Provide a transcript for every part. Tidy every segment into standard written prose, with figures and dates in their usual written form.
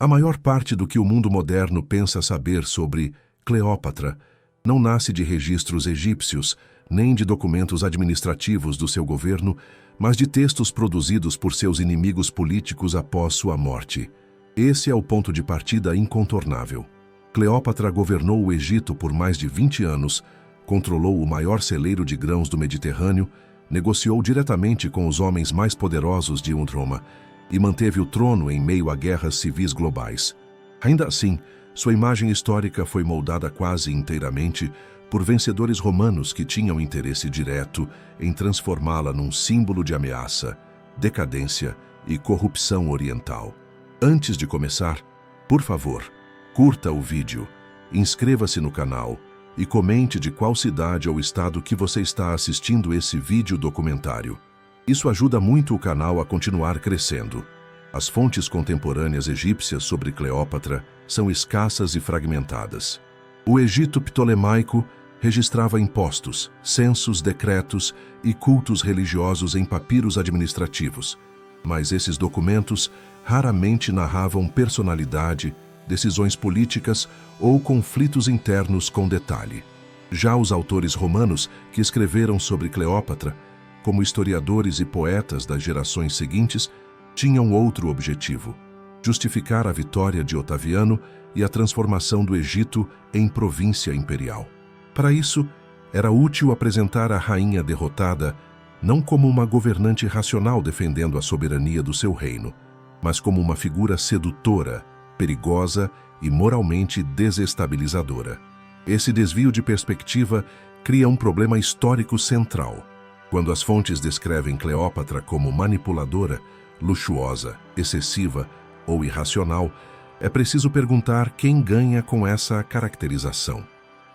A maior parte do que o mundo moderno pensa saber sobre Cleópatra não nasce de registros egípcios, nem de documentos administrativos do seu governo, mas de textos produzidos por seus inimigos políticos após sua morte. Esse é o ponto de partida incontornável. Cleópatra governou o Egito por mais de 20 anos, controlou o maior celeiro de grãos do Mediterrâneo, negociou diretamente com os homens mais poderosos de Roma e manteve o trono em meio a guerras civis globais. Ainda assim, sua imagem histórica foi moldada quase inteiramente por vencedores romanos que tinham interesse direto em transformá-la num símbolo de ameaça, decadência e corrupção oriental. Antes de começar, por favor, curta o vídeo, inscreva-se no canal e comente de qual cidade ou estado que você está assistindo esse vídeo documentário. Isso ajuda muito o canal a continuar crescendo. As fontes contemporâneas egípcias sobre Cleópatra são escassas e fragmentadas. O Egito ptolemaico registrava impostos, censos, decretos e cultos religiosos em papiros administrativos, mas esses documentos raramente narravam personalidade, decisões políticas ou conflitos internos com detalhe. Já os autores romanos que escreveram sobre Cleópatra, como historiadores e poetas das gerações seguintes, tinham outro objetivo: justificar a vitória de Otaviano e a transformação do Egito em província imperial. Para isso, era útil apresentar a rainha derrotada não como uma governante racional defendendo a soberania do seu reino, mas como uma figura sedutora, perigosa e moralmente desestabilizadora. Esse desvio de perspectiva cria um problema histórico central. Quando as fontes descrevem Cleópatra como manipuladora, luxuosa, excessiva ou irracional, é preciso perguntar quem ganha com essa caracterização.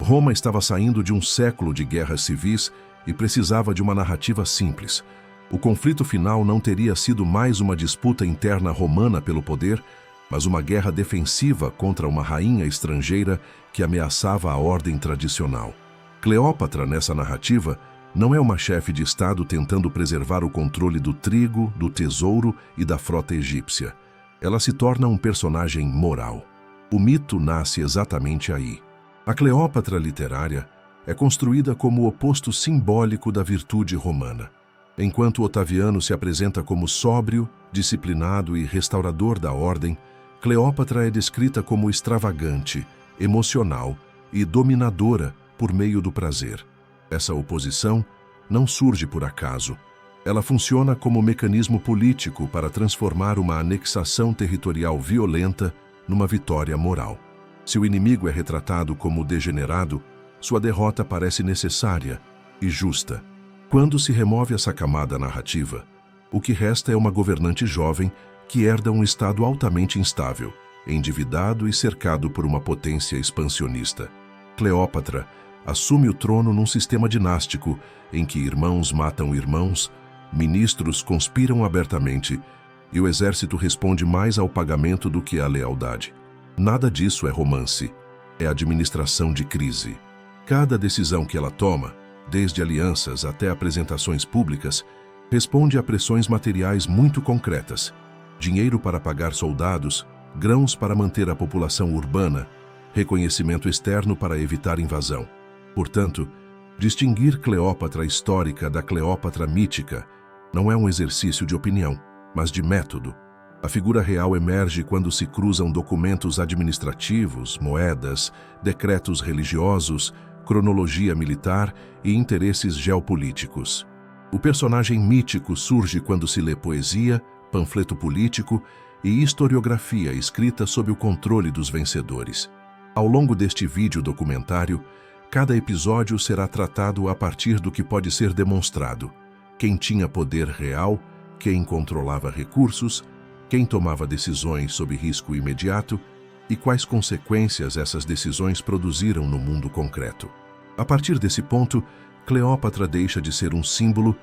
Roma estava saindo de um século de guerras civis e precisava de uma narrativa simples. O conflito final não teria sido mais uma disputa interna romana pelo poder, mas uma guerra defensiva contra uma rainha estrangeira que ameaçava a ordem tradicional. Cleópatra, nessa narrativa, não é uma chefe de Estado tentando preservar o controle do trigo, do tesouro e da frota egípcia. Ela se torna um personagem moral. O mito nasce exatamente aí. A Cleópatra literária é construída como o oposto simbólico da virtude romana. Enquanto Otaviano se apresenta como sóbrio, disciplinado e restaurador da ordem, Cleópatra é descrita como extravagante, emocional e dominadora por meio do prazer. Essa oposição não surge por acaso. Ela funciona como mecanismo político para transformar uma anexação territorial violenta numa vitória moral. Se o inimigo é retratado como degenerado, sua derrota parece necessária e justa. Quando se remove essa camada narrativa, o que resta é uma governante jovem que herda um estado altamente instável, endividado e cercado por uma potência expansionista. Cleópatra assume o trono num sistema dinástico em que irmãos matam irmãos, ministros conspiram abertamente e o exército responde mais ao pagamento do que à lealdade. Nada disso é romance, é administração de crise. Cada decisão que ela toma, desde alianças até apresentações públicas, responde a pressões materiais muito concretas: dinheiro para pagar soldados, grãos para manter a população urbana, reconhecimento externo para evitar invasão. Portanto, distinguir Cleópatra histórica da Cleópatra mítica não é um exercício de opinião, mas de método. A figura real emerge quando se cruzam documentos administrativos, moedas, decretos religiosos, cronologia militar e interesses geopolíticos. O personagem mítico surge quando se lê poesia, panfleto político e historiografia escrita sob o controle dos vencedores. Ao longo deste vídeo documentário, cada episódio será tratado a partir do que pode ser demonstrado: quem tinha poder real, quem controlava recursos, quem tomava decisões sob risco imediato e quais consequências essas decisões produziram no mundo concreto. A partir desse ponto, Cleópatra deixa de ser um símbolo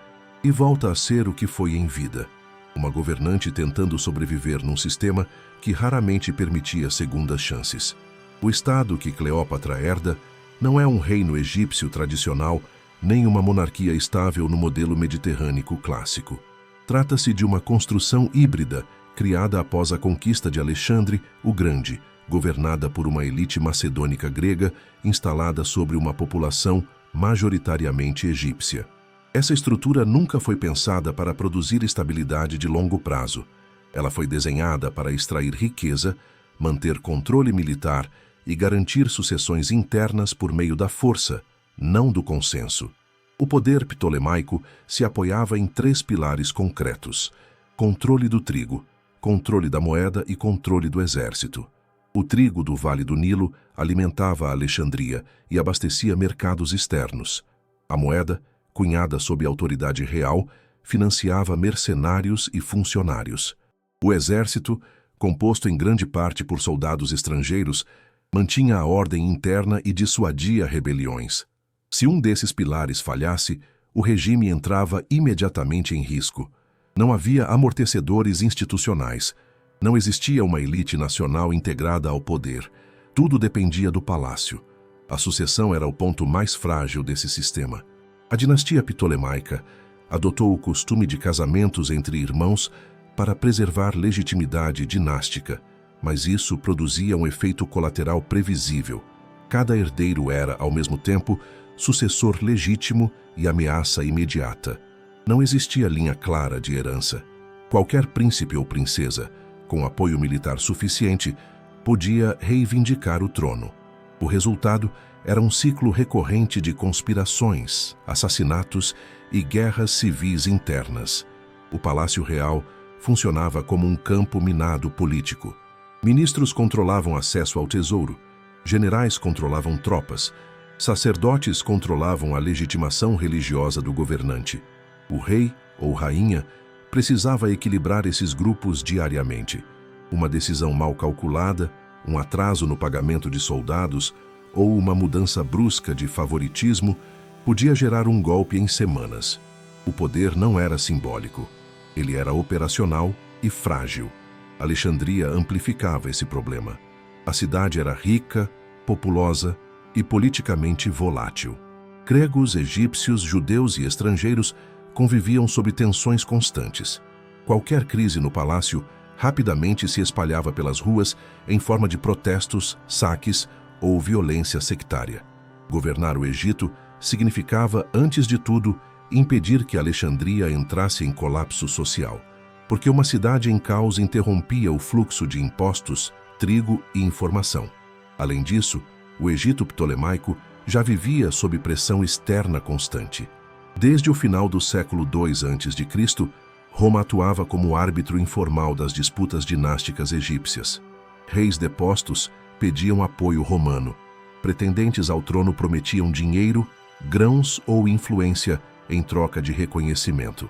e volta a ser o que foi em vida: uma governante tentando sobreviver num sistema que raramente permitia segundas chances. O Estado que Cleópatra herda não é um reino egípcio tradicional, nem uma monarquia estável no modelo mediterrâneo clássico. Trata-se de uma construção híbrida criada após a conquista de Alexandre o Grande, governada por uma elite macedônica grega instalada sobre uma população majoritariamente egípcia. Essa estrutura nunca foi pensada para produzir estabilidade de longo prazo. Ela foi desenhada para extrair riqueza, manter controle militar e garantir sucessões internas por meio da força, não do consenso. O poder ptolemaico se apoiava em 3 pilares concretos: controle do trigo, controle da moeda e controle do exército. O trigo do Vale do Nilo alimentava a Alexandria e abastecia mercados externos. A moeda, cunhada sob autoridade real, financiava mercenários e funcionários. O exército, composto em grande parte por soldados estrangeiros, mantinha a ordem interna e dissuadia rebeliões. Se um desses pilares falhasse, o regime entrava imediatamente em risco. Não havia amortecedores institucionais. Não existia uma elite nacional integrada ao poder. Tudo dependia do palácio. A sucessão era o ponto mais frágil desse sistema. A dinastia ptolemaica adotou o costume de casamentos entre irmãos para preservar legitimidade dinástica, mas isso produzia um efeito colateral previsível. Cada herdeiro era, ao mesmo tempo, sucessor legítimo e ameaça imediata. Não existia linha clara de herança. Qualquer príncipe ou princesa, com apoio militar suficiente, podia reivindicar o trono. O resultado era um ciclo recorrente de conspirações, assassinatos e guerras civis internas. O Palácio Real funcionava como um campo minado político. Ministros controlavam acesso ao tesouro, generais controlavam tropas, sacerdotes controlavam a legitimação religiosa do governante. O rei ou rainha precisava equilibrar esses grupos diariamente. Uma decisão mal calculada, um atraso no pagamento de soldados ou uma mudança brusca de favoritismo podia gerar um golpe em semanas. O poder não era simbólico. Ele era operacional e frágil. Alexandria amplificava esse problema. A cidade era rica, populosa e politicamente volátil. Gregos, egípcios, judeus e estrangeiros conviviam sob tensões constantes. Qualquer crise no palácio rapidamente se espalhava pelas ruas em forma de protestos, saques ou violência sectária. Governar o Egito significava, antes de tudo, impedir que Alexandria entrasse em colapso social, porque uma cidade em caos interrompia o fluxo de impostos, trigo e informação. Além disso, o Egito ptolemaico já vivia sob pressão externa constante. Desde o final do século II a.C., Roma atuava como árbitro informal das disputas dinásticas egípcias. Reis depostos pediam apoio romano. Pretendentes ao trono prometiam dinheiro, grãos ou influência em troca de reconhecimento.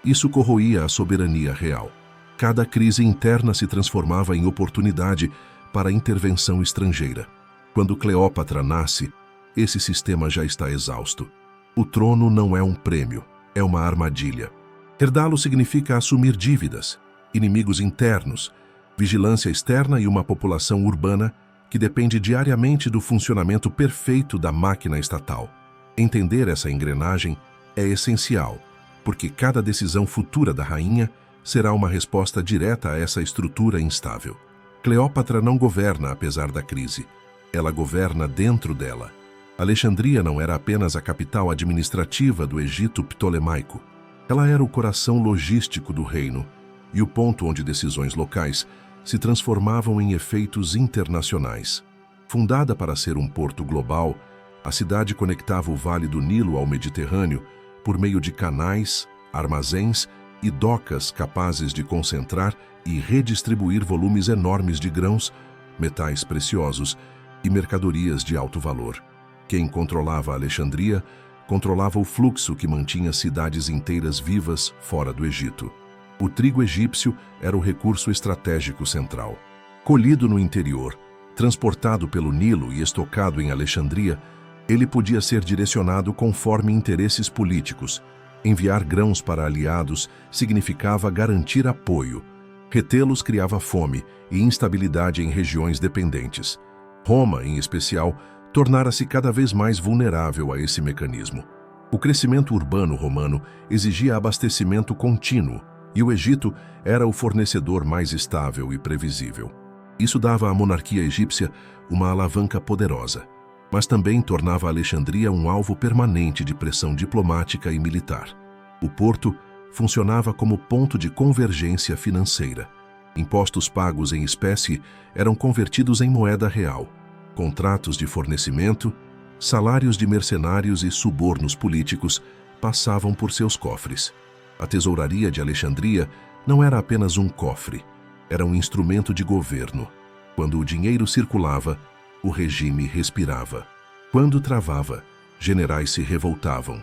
Isso corroía a soberania real. Cada crise interna se transformava em oportunidade para intervenção estrangeira. Quando Cleópatra nasce, esse sistema já está exausto. O trono não é um prêmio, é uma armadilha. Herdá-lo significa assumir dívidas, inimigos internos, vigilância externa e uma população urbana que depende diariamente do funcionamento perfeito da máquina estatal. Entender essa engrenagem é essencial, porque cada decisão futura da rainha será uma resposta direta a essa estrutura instável. Cleópatra não governa apesar da crise. Ela governa dentro dela. Alexandria não era apenas a capital administrativa do Egito ptolemaico. Ela era o coração logístico do reino e o ponto onde decisões locais se transformavam em efeitos internacionais. Fundada para ser um porto global, a cidade conectava o Vale do Nilo ao Mediterrâneo por meio de canais, armazéns e docas capazes de concentrar e redistribuir volumes enormes de grãos, metais preciosos e mercadorias de alto valor. Quem controlava Alexandria controlava o fluxo que mantinha cidades inteiras vivas fora do Egito. O trigo egípcio era o recurso estratégico central. Colhido no interior, transportado pelo Nilo e estocado em Alexandria, ele podia ser direcionado conforme interesses políticos. Enviar grãos para aliados significava garantir apoio. Retê-los criava fome e instabilidade em regiões dependentes. Roma, em especial, tornara-se cada vez mais vulnerável a esse mecanismo. O crescimento urbano romano exigia abastecimento contínuo. e o Egito era o fornecedor mais estável e previsível. Isso dava à monarquia egípcia uma alavanca poderosa, mas também tornava Alexandria um alvo permanente de pressão diplomática e militar. O porto funcionava como ponto de convergência financeira. Impostos pagos em espécie eram convertidos em moeda real. Contratos de fornecimento, salários de mercenários e subornos políticos passavam por seus cofres. A tesouraria de Alexandria não era apenas um cofre, era um instrumento de governo. Quando o dinheiro circulava, o regime respirava. Quando travava, generais se revoltavam.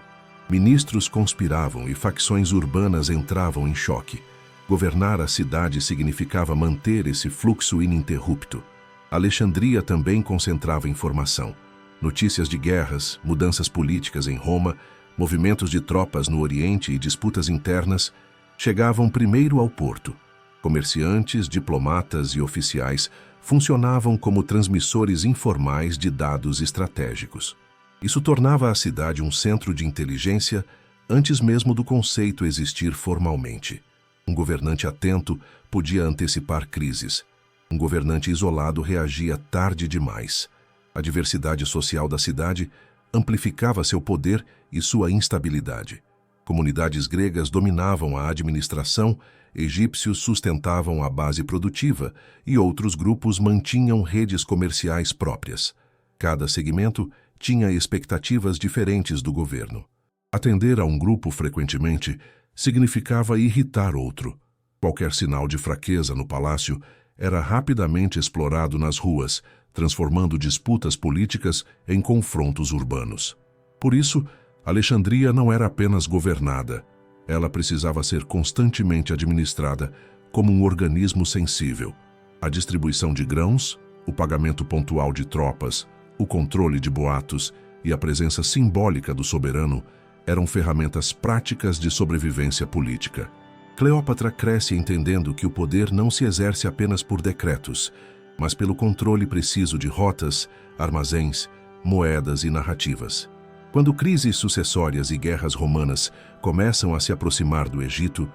Ministros conspiravam e facções urbanas entravam em choque. Governar a cidade significava manter esse fluxo ininterrupto. Alexandria também concentrava informação. Notícias de guerras, mudanças políticas em Roma, movimentos de tropas no Oriente e disputas internas chegavam primeiro ao porto. Comerciantes, diplomatas e oficiais funcionavam como transmissores informais de dados estratégicos. Isso tornava a cidade um centro de inteligência antes mesmo do conceito existir formalmente. Um governante atento podia antecipar crises. Um governante isolado reagia tarde demais. A diversidade social da cidade amplificava seu poder e sua instabilidade. Comunidades gregas dominavam a administração, egípcios sustentavam a base produtiva e outros grupos mantinham redes comerciais próprias. Cada segmento tinha expectativas diferentes do governo. Atender a um grupo frequentemente significava irritar outro. Qualquer sinal de fraqueza no palácio era rapidamente explorado nas ruas, transformando disputas políticas em confrontos urbanos. Por isso, Alexandria não era apenas governada, ela precisava ser constantemente administrada como um organismo sensível. A distribuição de grãos, o pagamento pontual de tropas, o controle de boatos e a presença simbólica do soberano eram ferramentas práticas de sobrevivência política. Cleópatra cresce entendendo que o poder não se exerce apenas por decretos, mas pelo controle preciso de rotas, armazéns, moedas e narrativas. Quando crises sucessórias e guerras romanas começam a se aproximar do Egito,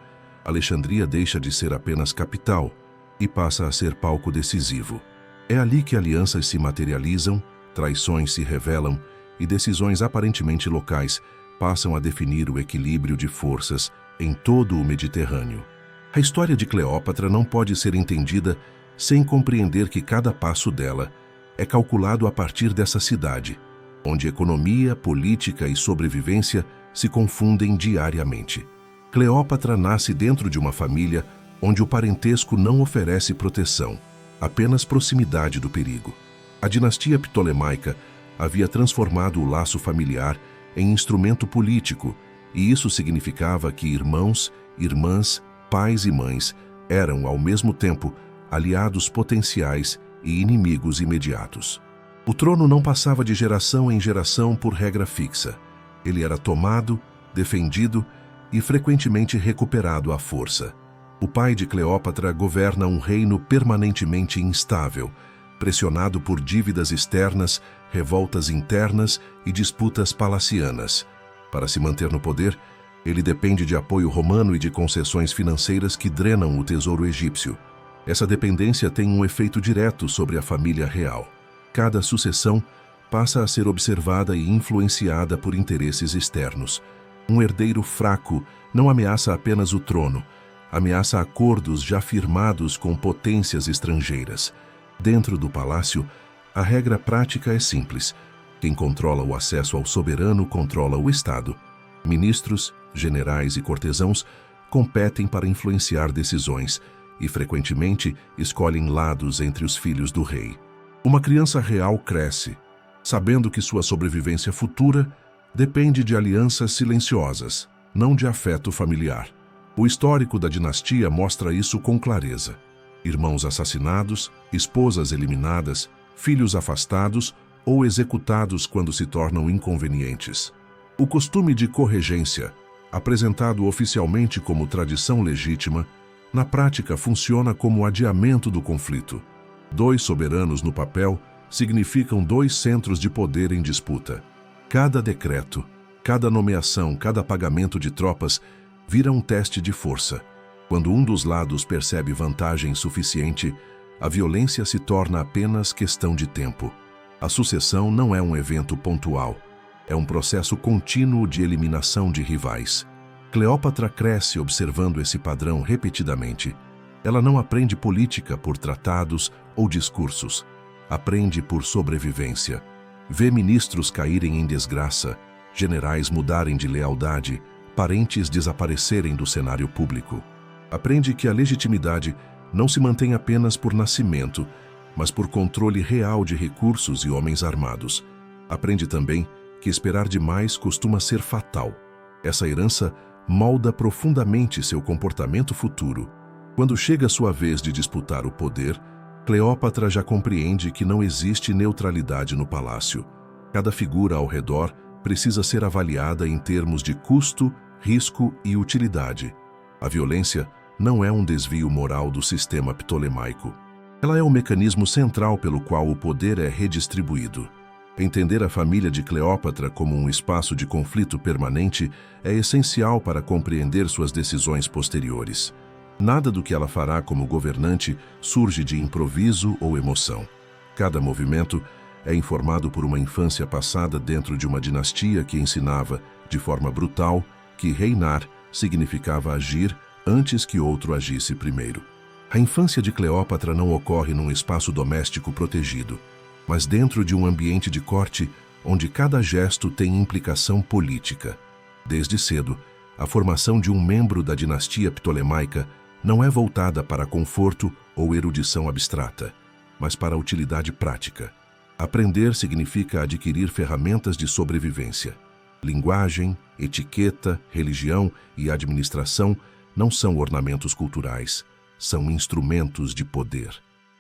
Alexandria deixa de ser apenas capital e passa a ser palco decisivo. É ali que alianças se materializam, traições se revelam e decisões aparentemente locais passam a definir o equilíbrio de forças em todo o Mediterrâneo. A história de Cleópatra não pode ser entendida sem compreender que cada passo dela é calculado a partir dessa cidade, onde economia, política e sobrevivência se confundem diariamente. Cleópatra nasce dentro de uma família onde o parentesco não oferece proteção, apenas proximidade do perigo. A dinastia ptolemaica havia transformado o laço familiar em instrumento político, e isso significava que irmãos, irmãs, pais e mães eram, ao mesmo tempo, aliados potenciais e inimigos imediatos. O trono não passava de geração em geração por regra fixa. Ele era tomado, defendido e frequentemente recuperado à força. O pai de Cleópatra governa um reino permanentemente instável, pressionado por dívidas externas, revoltas internas e disputas palacianas. Para se manter no poder, ele depende de apoio romano e de concessões financeiras que drenam o tesouro egípcio. Essa dependência tem um efeito direto sobre a família real. Cada sucessão passa a ser observada e influenciada por interesses externos. Um herdeiro fraco não ameaça apenas o trono, ameaça acordos já firmados com potências estrangeiras. Dentro do palácio, a regra prática é simples. Quem controla o acesso ao soberano controla o Estado. Ministros, generais e cortesãos competem para influenciar decisões e, frequentemente, escolhem lados entre os filhos do rei. Uma criança real cresce, sabendo que sua sobrevivência futura depende de alianças silenciosas, não de afeto familiar. O histórico da dinastia mostra isso com clareza. Irmãos assassinados, esposas eliminadas, filhos afastados ou executados quando se tornam inconvenientes. O costume de corregência, apresentado oficialmente como tradição legítima, na prática funciona como adiamento do conflito. 2 soberanos no papel significam 2 centros de poder em disputa. Cada decreto, cada nomeação, cada pagamento de tropas vira um teste de força. Quando um dos lados percebe vantagem suficiente, a violência se torna apenas questão de tempo. A sucessão não é um evento pontual, é um processo contínuo de eliminação de rivais. Cleópatra cresce observando esse padrão repetidamente. Ela não aprende política por tratados ou discursos. Aprende por sobrevivência. Vê ministros caírem em desgraça, generais mudarem de lealdade, parentes desaparecerem do cenário público. Aprende que a legitimidade não se mantém apenas por nascimento, mas por controle real de recursos e homens armados. Aprende também que esperar demais costuma ser fatal. Essa herança molda profundamente seu comportamento futuro. Quando chega sua vez de disputar o poder, Cleópatra já compreende que não existe neutralidade no palácio. Cada figura ao redor precisa ser avaliada em termos de custo, risco e utilidade. A violência não é um desvio moral do sistema ptolemaico. Ela é o mecanismo central pelo qual o poder é redistribuído. Entender a família de Cleópatra como um espaço de conflito permanente é essencial para compreender suas decisões posteriores. Nada do que ela fará como governante surge de improviso ou emoção. Cada movimento é informado por uma infância passada dentro de uma dinastia que ensinava, de forma brutal, que reinar significava agir antes que outro agisse primeiro. A infância de Cleópatra não ocorre num espaço doméstico protegido, mas dentro de um ambiente de corte onde cada gesto tem implicação política. Desde cedo, a formação de um membro da dinastia ptolemaica não é voltada para conforto ou erudição abstrata, mas para a utilidade prática. Aprender significa adquirir ferramentas de sobrevivência. Linguagem, etiqueta, religião e administração não são ornamentos culturais, são instrumentos de poder.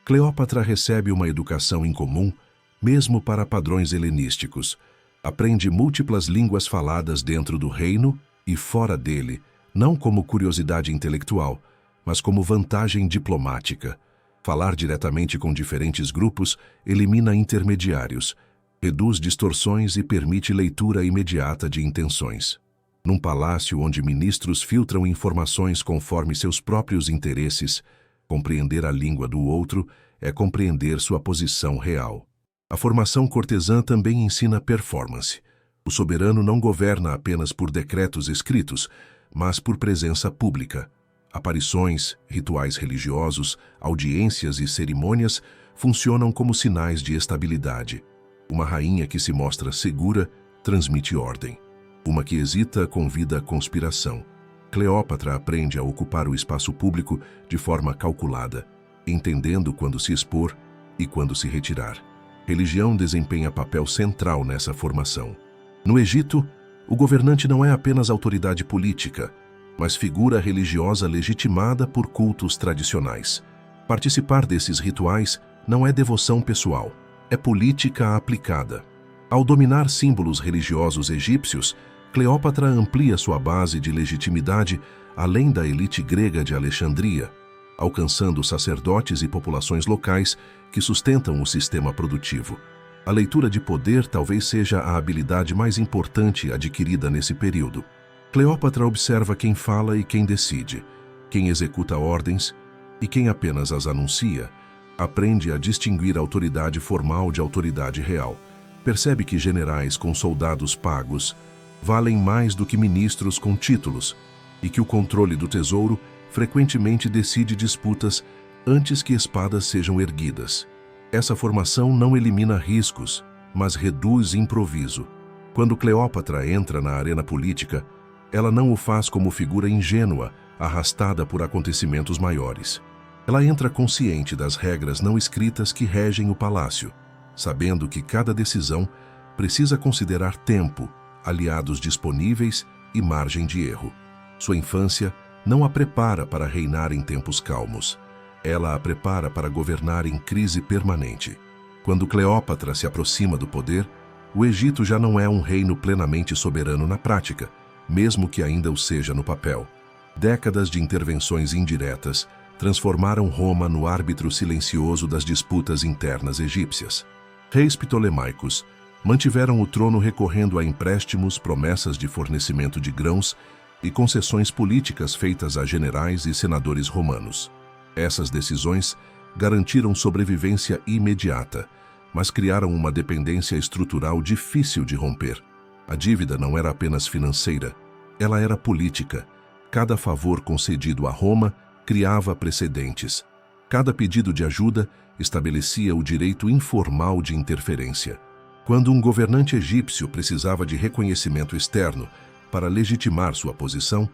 Cleópatra recebe uma educação incomum, mesmo para padrões helenísticos. Aprende múltiplas línguas faladas dentro do reino e fora dele, não como curiosidade intelectual, mas como vantagem diplomática. Falar diretamente com diferentes grupos elimina intermediários, reduz distorções e permite leitura imediata de intenções. Num palácio onde ministros filtram informações conforme seus próprios interesses, compreender a língua do outro é compreender sua posição real. A formação cortesã também ensina performance. O soberano não governa apenas por decretos escritos, mas por presença pública. Aparições, rituais religiosos, audiências e cerimônias funcionam como sinais de estabilidade. Uma rainha que se mostra segura transmite ordem. Uma que hesita convida a conspiração. Cleópatra aprende a ocupar o espaço público de forma calculada, entendendo quando se expor e quando se retirar. Religião desempenha papel central nessa formação. No Egito, o governante não é apenas autoridade política, mas figura religiosa legitimada por cultos tradicionais. Participar desses rituais não é devoção pessoal, é política aplicada. Ao dominar símbolos religiosos egípcios, Cleópatra amplia sua base de legitimidade além da elite grega de Alexandria, alcançando sacerdotes e populações locais que sustentam o sistema produtivo. A leitura de poder talvez seja a habilidade mais importante adquirida nesse período. Cleópatra observa quem fala e quem decide, quem executa ordens e quem apenas as anuncia. Aprende a distinguir autoridade formal de autoridade real. Percebe que generais com soldados pagos valem mais do que ministros com títulos e que o controle do tesouro frequentemente decide disputas antes que espadas sejam erguidas. Essa formação não elimina riscos, mas reduz improviso. Quando Cleópatra entra na arena política, ela não o faz como figura ingênua, arrastada por acontecimentos maiores. Ela entra consciente das regras não escritas que regem o palácio, sabendo que cada decisão precisa considerar tempo, aliados disponíveis e margem de erro. Sua infância não a prepara para reinar em tempos calmos. Ela a prepara para governar em crise permanente. Quando Cleópatra se aproxima do poder, o Egito já não é um reino plenamente soberano na prática, mesmo que ainda o seja no papel. Décadas de intervenções indiretas transformaram Roma no árbitro silencioso das disputas internas egípcias. Reis ptolemaicos mantiveram o trono recorrendo a empréstimos, promessas de fornecimento de grãos e concessões políticas feitas a generais e senadores romanos. Essas decisões garantiram sobrevivência imediata, mas criaram uma dependência estrutural difícil de romper. A dívida não era apenas financeira, ela era política. Cada favor concedido a Roma criava precedentes. Cada pedido de ajuda estabelecia o direito informal de interferência. Quando um governante egípcio precisava de reconhecimento externo para legitimar sua posição,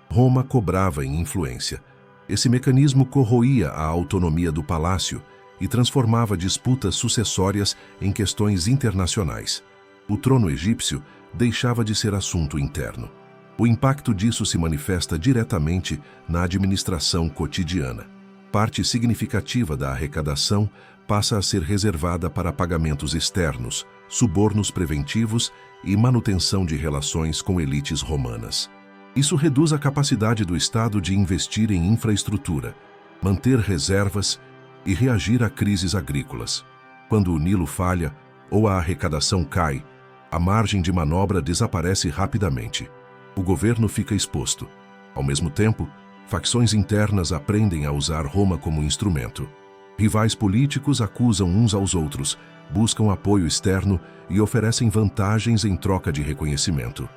Roma cobrava em influência. Esse mecanismo corroía a autonomia do palácio e transformava disputas sucessórias em questões internacionais. O trono egípcio deixava de ser assunto interno. O impacto disso se manifesta diretamente na administração cotidiana. Parte significativa da arrecadação passa a ser reservada para pagamentos externos, subornos preventivos e manutenção de relações com elites romanas. Isso reduz a capacidade do Estado de investir em infraestrutura, manter reservas e reagir a crises agrícolas. Quando o Nilo falha ou a arrecadação cai, a margem de manobra desaparece rapidamente. O governo fica exposto. Ao mesmo tempo, facções internas aprendem a usar Roma como instrumento. Rivais políticos acusam uns aos outros, buscam apoio externo e oferecem vantagens em troca de reconhecimento.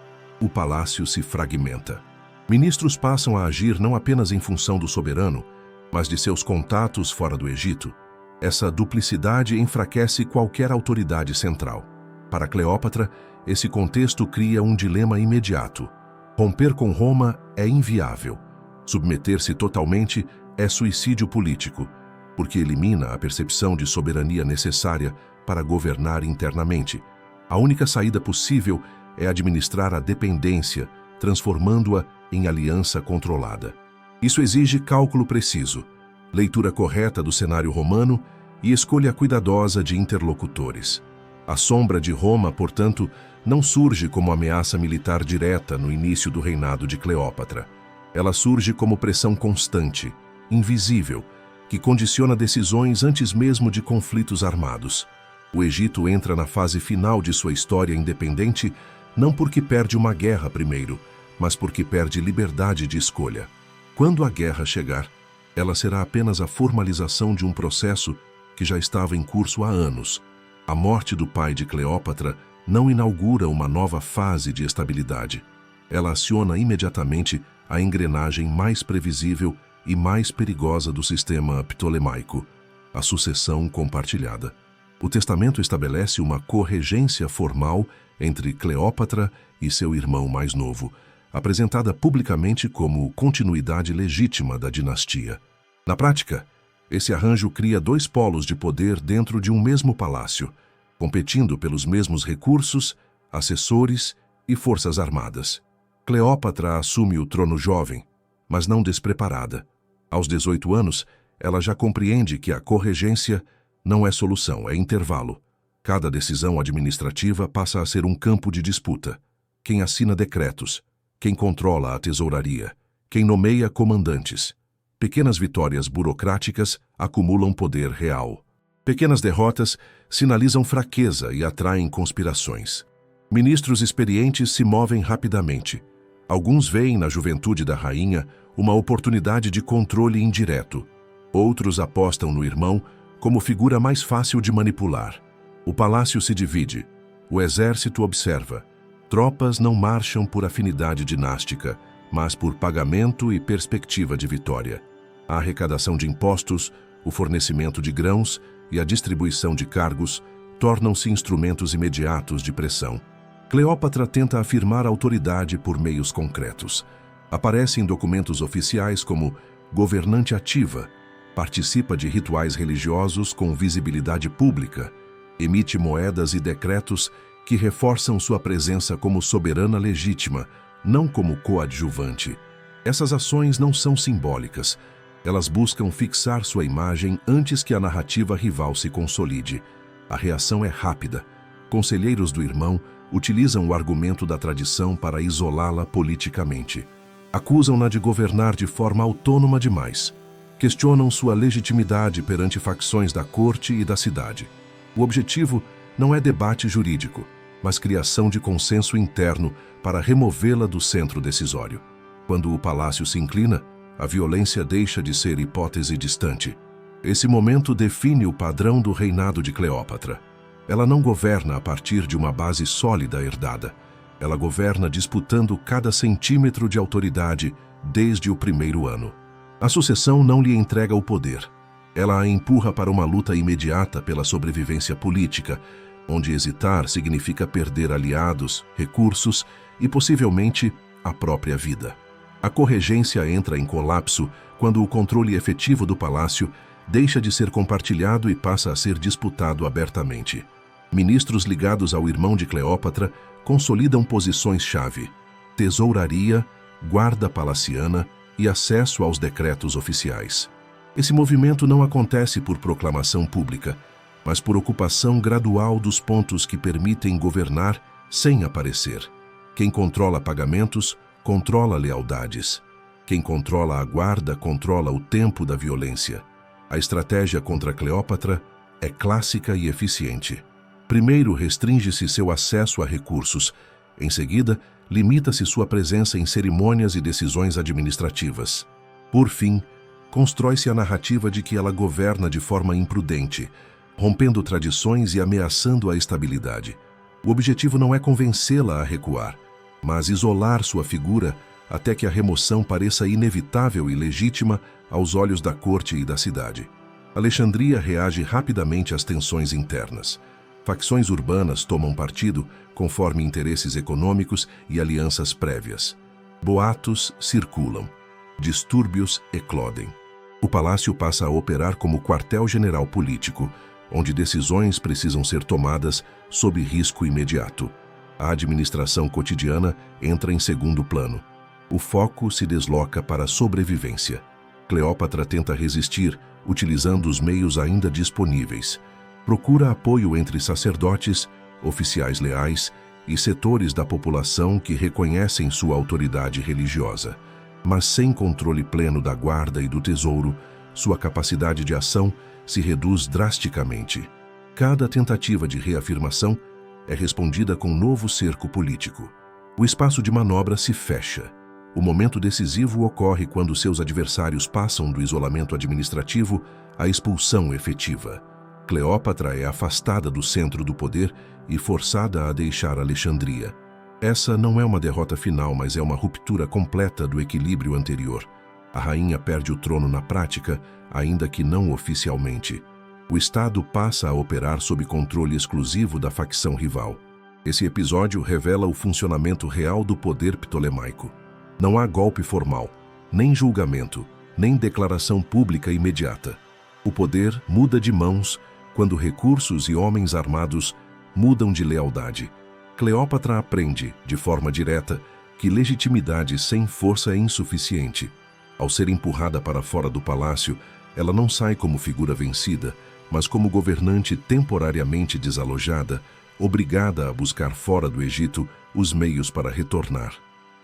O palácio se fragmenta. Ministros passam a agir não apenas em função do soberano, mas de seus contatos fora do Egito. Essa duplicidade enfraquece qualquer autoridade central. Para Cleópatra, esse contexto cria um dilema imediato. Romper com Roma é inviável. Submeter-se totalmente é suicídio político, porque elimina a percepção de soberania necessária para governar internamente. A única saída possível é administrar a dependência, transformando-a em aliança controlada. Isso exige cálculo preciso, leitura correta do cenário romano e escolha cuidadosa de interlocutores. A sombra de Roma, portanto, não surge como ameaça militar direta no início do reinado de Cleópatra. Ela surge como pressão constante, invisível, que condiciona decisões antes mesmo de conflitos armados. O Egito entra na fase final de sua história independente não porque perde uma guerra primeiro, mas porque perde liberdade de escolha. Quando a guerra chegar, ela será apenas a formalização de um processo que já estava em curso há anos. A morte do pai de Cleópatra não inaugura uma nova fase de estabilidade. Ela aciona imediatamente a engrenagem mais previsível e mais perigosa do sistema ptolemaico, a sucessão compartilhada. O testamento estabelece uma corregência formal entre Cleópatra e seu irmão mais novo, apresentada publicamente como continuidade legítima da dinastia. Na prática, esse arranjo cria dois polos de poder dentro de um mesmo palácio, competindo pelos mesmos recursos, assessores e forças armadas. Cleópatra assume o trono jovem, mas não despreparada. Aos 18 anos, ela já compreende que a corregência não é solução, é intervalo. Cada decisão administrativa passa a ser um campo de disputa. Quem assina decretos, quem controla a tesouraria, quem nomeia comandantes. Pequenas vitórias burocráticas acumulam poder real. Pequenas derrotas sinalizam fraqueza e atraem conspirações. Ministros experientes se movem rapidamente. Alguns veem na juventude da rainha uma oportunidade de controle indireto. Outros apostam no irmão como figura mais fácil de manipular. O palácio se divide. O exército observa. Tropas não marcham por afinidade dinástica, mas por pagamento e perspectiva de vitória. A arrecadação de impostos, o fornecimento de grãos e a distribuição de cargos tornam-se instrumentos imediatos de pressão. Cleópatra tenta afirmar autoridade por meios concretos. Aparece em documentos oficiais como governante ativa, participa de rituais religiosos com visibilidade pública, emite moedas e decretos que reforçam sua presença como soberana legítima, não como coadjuvante. Essas ações não são simbólicas. Elas buscam fixar sua imagem antes que a narrativa rival se consolide. A reação é rápida. Conselheiros do irmão utilizam o argumento da tradição para isolá-la politicamente. Acusam-na de governar de forma autônoma demais. Questionam sua legitimidade perante facções da corte e da cidade. O objetivo não é debate jurídico, mas criação de consenso interno para removê-la do centro decisório. Quando o palácio se inclina, a violência deixa de ser hipótese distante. Esse momento define o padrão do reinado de Cleópatra. Ela não governa a partir de uma base sólida herdada. Ela governa disputando cada centímetro de autoridade desde o primeiro ano. A sucessão não lhe entrega o poder. Ela a empurra para uma luta imediata pela sobrevivência política, onde hesitar significa perder aliados, recursos e, possivelmente, a própria vida. A corregência entra em colapso quando o controle efetivo do palácio deixa de ser compartilhado e passa a ser disputado abertamente. Ministros ligados ao irmão de Cleópatra consolidam posições-chave: tesouraria, guarda palaciana e acesso aos decretos oficiais. Esse movimento não acontece por proclamação pública, mas por ocupação gradual dos pontos que permitem governar sem aparecer. Quem controla pagamentos, controla lealdades. Quem controla a guarda, controla o tempo da violência. A estratégia contra Cleópatra é clássica e eficiente. Primeiro, restringe-se seu acesso a recursos. Em seguida, limita-se sua presença em cerimônias e decisões administrativas. Por fim, constrói-se a narrativa de que ela governa de forma imprudente, rompendo tradições e ameaçando a estabilidade. O objetivo não é convencê-la a recuar, mas isolar sua figura até que a remoção pareça inevitável e legítima aos olhos da corte e da cidade. Alexandria reage rapidamente às tensões internas. Facções urbanas tomam partido conforme interesses econômicos e alianças prévias. Boatos circulam. Distúrbios eclodem. O palácio passa a operar como quartel-general político, onde decisões precisam ser tomadas sob risco imediato. A administração cotidiana entra em segundo plano. O foco se desloca para a sobrevivência. Cleópatra tenta resistir, utilizando os meios ainda disponíveis. Procura apoio entre sacerdotes, oficiais leais e setores da população que reconhecem sua autoridade religiosa. Mas sem controle pleno da guarda e do tesouro, sua capacidade de ação se reduz drasticamente. Cada tentativa de reafirmação é respondida com um novo cerco político. O espaço de manobra se fecha. O momento decisivo ocorre quando seus adversários passam do isolamento administrativo à expulsão efetiva. Cleópatra é afastada do centro do poder e forçada a deixar Alexandria. Essa não é uma derrota final, mas é uma ruptura completa do equilíbrio anterior. A rainha perde o trono na prática, ainda que não oficialmente. O Estado passa a operar sob controle exclusivo da facção rival. Esse episódio revela o funcionamento real do poder ptolemaico. Não há golpe formal, nem julgamento, nem declaração pública imediata. O poder muda de mãos quando recursos e homens armados mudam de lealdade. Cleópatra aprende, de forma direta, que legitimidade sem força é insuficiente. Ao ser empurrada para fora do palácio, ela não sai como figura vencida, mas como governante temporariamente desalojada, obrigada a buscar fora do Egito os meios para retornar.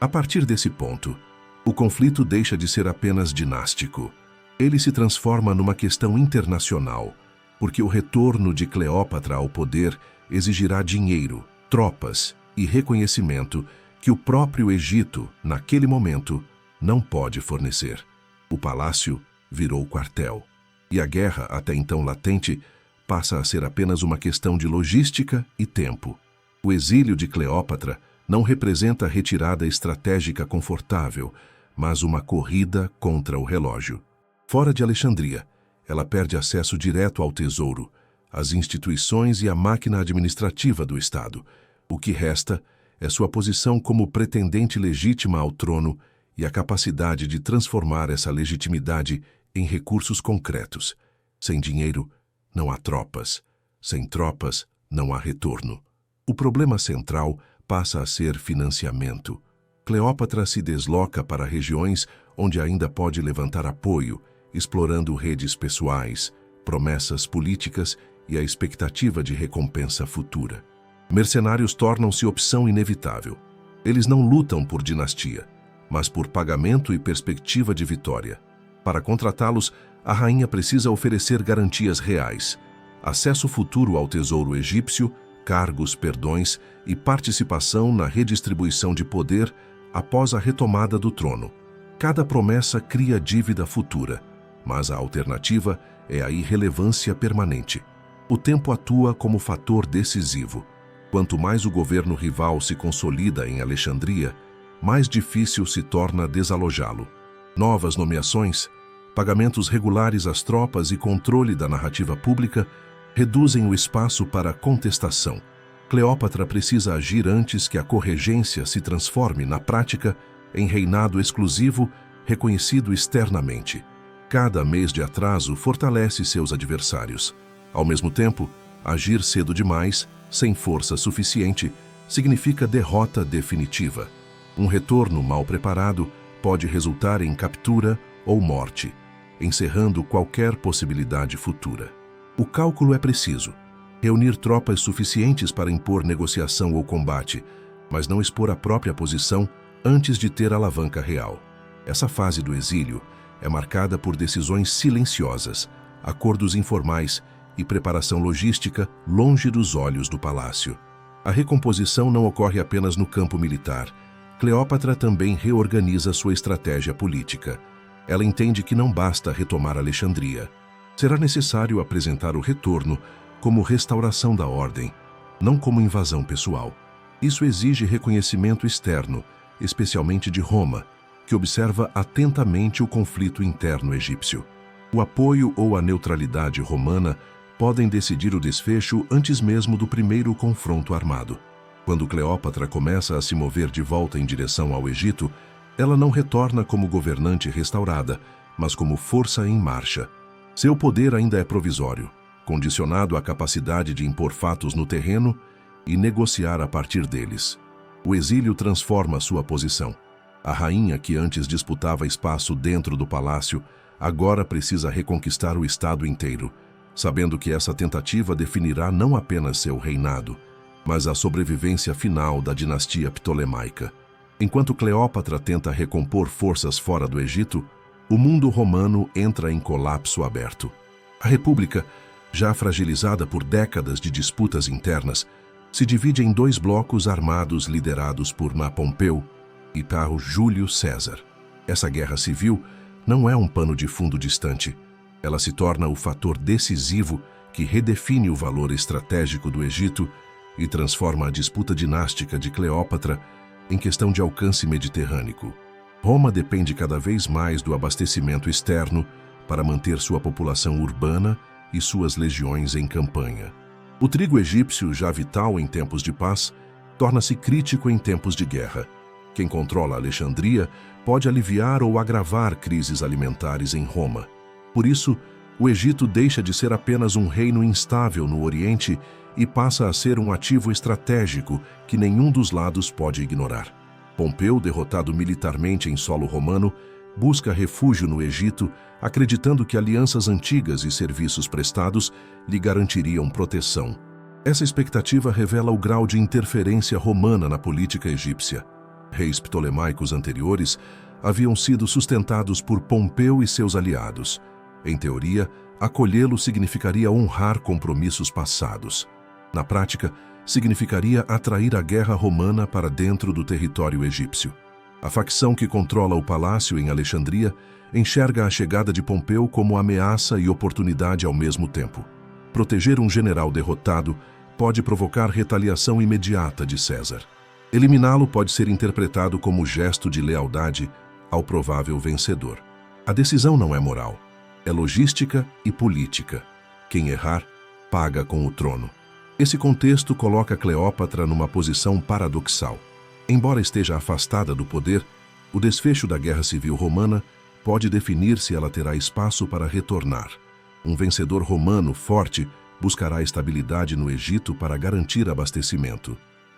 A partir desse ponto, o conflito deixa de ser apenas dinástico. Ele se transforma numa questão internacional, porque o retorno de Cleópatra ao poder exigirá dinheiro, tropas e reconhecimento que o próprio Egito, naquele momento, não pode fornecer. O palácio virou quartel, e a guerra, até então latente, passa a ser apenas uma questão de logística e tempo. O exílio de Cleópatra não representa retirada estratégica confortável, mas uma corrida contra o relógio. Fora de Alexandria, ela perde acesso direto ao tesouro, às instituições e à máquina administrativa do Estado. O que resta é sua posição como pretendente legítima ao trono e a capacidade de transformar essa legitimidade em recursos concretos. Sem dinheiro, não há tropas. Sem tropas, não há retorno. O problema central passa a ser financiamento. Cleópatra se desloca para regiões onde ainda pode levantar apoio, explorando redes pessoais, promessas políticas e a expectativa de recompensa futura. Mercenários tornam-se opção inevitável. Eles não lutam por dinastia, mas por pagamento e perspectiva de vitória. Para contratá-los, a rainha precisa oferecer garantias reais, acesso futuro ao tesouro egípcio, cargos, perdões e participação na redistribuição de poder, após a retomada do trono. Cada promessa cria dívida futura, mas a alternativa é a irrelevância permanente. O tempo atua como fator decisivo. Quanto mais o governo rival se consolida em Alexandria, mais difícil se torna desalojá-lo. Novas nomeações, pagamentos regulares às tropas e controle da narrativa pública reduzem o espaço para contestação. Cleópatra precisa agir antes que a corregência se transforme, na prática, em reinado exclusivo, reconhecido externamente. Cada mês de atraso fortalece seus adversários. Ao mesmo tempo, agir cedo demais, sem força suficiente, significa derrota definitiva. Um retorno mal preparado pode resultar em captura ou morte, encerrando qualquer possibilidade futura. O cálculo é preciso: reunir tropas suficientes para impor negociação ou combate, mas não expor a própria posição antes de ter alavanca real. Essa fase do exílio é marcada por decisões silenciosas, acordos informais e preparação logística longe dos olhos do palácio. A recomposição não ocorre apenas no campo militar. Cleópatra também reorganiza sua estratégia política. Ela entende que não basta retomar Alexandria. Será necessário apresentar o retorno como restauração da ordem, não como invasão pessoal. Isso exige reconhecimento externo, especialmente de Roma, que observa atentamente o conflito interno egípcio. O apoio ou a neutralidade romana podem decidir o desfecho antes mesmo do primeiro confronto armado. Quando Cleópatra começa a se mover de volta em direção ao Egito, ela não retorna como governante restaurada, mas como força em marcha. Seu poder ainda é provisório, condicionado à capacidade de impor fatos no terreno e negociar a partir deles. O exílio transforma sua posição. A rainha, que antes disputava espaço dentro do palácio, agora precisa reconquistar o estado inteiro, sabendo que essa tentativa definirá não apenas seu reinado, mas a sobrevivência final da dinastia ptolemaica. Enquanto Cleópatra tenta recompor forças fora do Egito, o mundo romano entra em colapso aberto. A República, já fragilizada por décadas de disputas internas, se divide em dois blocos armados liderados por Pompeu e por Júlio César. Essa guerra civil não é um pano de fundo distante. Ela se torna o fator decisivo que redefine o valor estratégico do Egito e transforma a disputa dinástica de Cleópatra em questão de alcance mediterrâneo. Roma depende cada vez mais do abastecimento externo para manter sua população urbana e suas legiões em campanha. O trigo egípcio, já vital em tempos de paz, torna-se crítico em tempos de guerra. Quem controla Alexandria pode aliviar ou agravar crises alimentares em Roma. Por isso, o Egito deixa de ser apenas um reino instável no Oriente e passa a ser um ativo estratégico que nenhum dos lados pode ignorar. Pompeu, derrotado militarmente em solo romano, busca refúgio no Egito, acreditando que alianças antigas e serviços prestados lhe garantiriam proteção. Essa expectativa revela o grau de interferência romana na política egípcia. Reis ptolemaicos anteriores haviam sido sustentados por Pompeu e seus aliados. Em teoria, acolhê-lo significaria honrar compromissos passados. Na prática, significaria atrair a guerra romana para dentro do território egípcio. A facção que controla o palácio em Alexandria enxerga a chegada de Pompeu como ameaça e oportunidade ao mesmo tempo. Proteger um general derrotado pode provocar retaliação imediata de César. Eliminá-lo pode ser interpretado como gesto de lealdade ao provável vencedor. A decisão não é moral, é logística e política. Quem errar, paga com o trono. Esse contexto coloca Cleópatra numa posição paradoxal. Embora esteja afastada do poder, o desfecho da Guerra Civil Romana pode definir se ela terá espaço para retornar. Um vencedor romano forte buscará estabilidade no Egito para garantir abastecimento.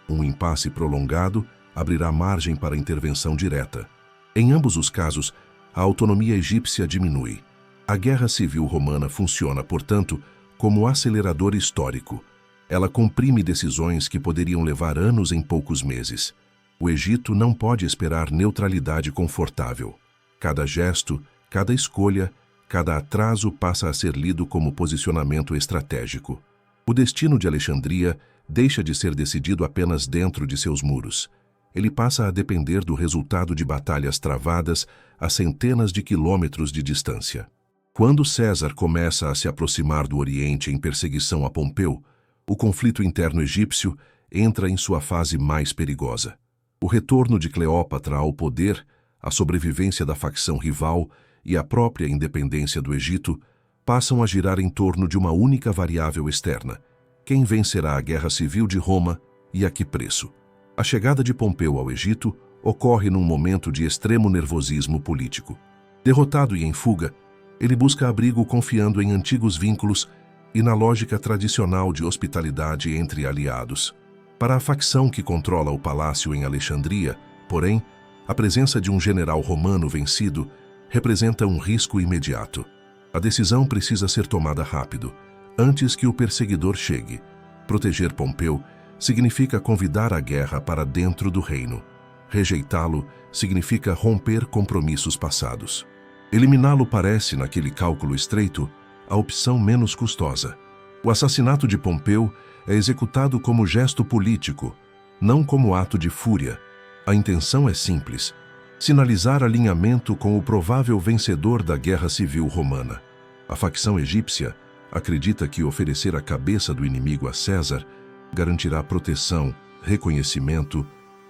Um impasse prolongado abrirá margem para intervenção direta. Em ambos os casos, a autonomia egípcia diminui. A Guerra Civil Romana funciona, portanto, como acelerador histórico. Ela comprime decisões que poderiam levar anos em poucos meses. O Egito não pode esperar neutralidade confortável. Cada gesto, cada escolha, cada atraso passa a ser lido como posicionamento estratégico. O destino de Alexandria deixa de ser decidido apenas dentro de seus muros. ele passa a depender do resultado de batalhas travadas a centenas de quilômetros de distância. Quando César começa a se aproximar do Oriente em perseguição a Pompeu, o conflito interno egípcio entra em sua fase mais perigosa. O retorno de Cleópatra ao poder, a sobrevivência da facção rival e a própria independência do Egito passam a girar em torno de uma única variável externa: quem vencerá a guerra civil de Roma e a que preço? A chegada de Pompeu ao Egito ocorre num momento de extremo nervosismo político. Derrotado e em fuga, ele busca abrigo confiando em antigos vínculos e na lógica tradicional de hospitalidade entre aliados. Para a facção que controla o palácio em Alexandria, porém, a presença de um general romano vencido representa um risco imediato. A decisão precisa ser tomada rápido, antes que o perseguidor chegue. Proteger Pompeu significa convidar a guerra para dentro do reino. Rejeitá-lo significa romper compromissos passados. Eliminá-lo parece, naquele cálculo estreito, a opção menos custosa. O assassinato de Pompeu é executado como gesto político, não como ato de fúria. A intenção é simples: sinalizar alinhamento com o provável vencedor da guerra civil romana. A facção egípcia acredita que oferecer a cabeça do inimigo a César garantirá proteção, reconhecimento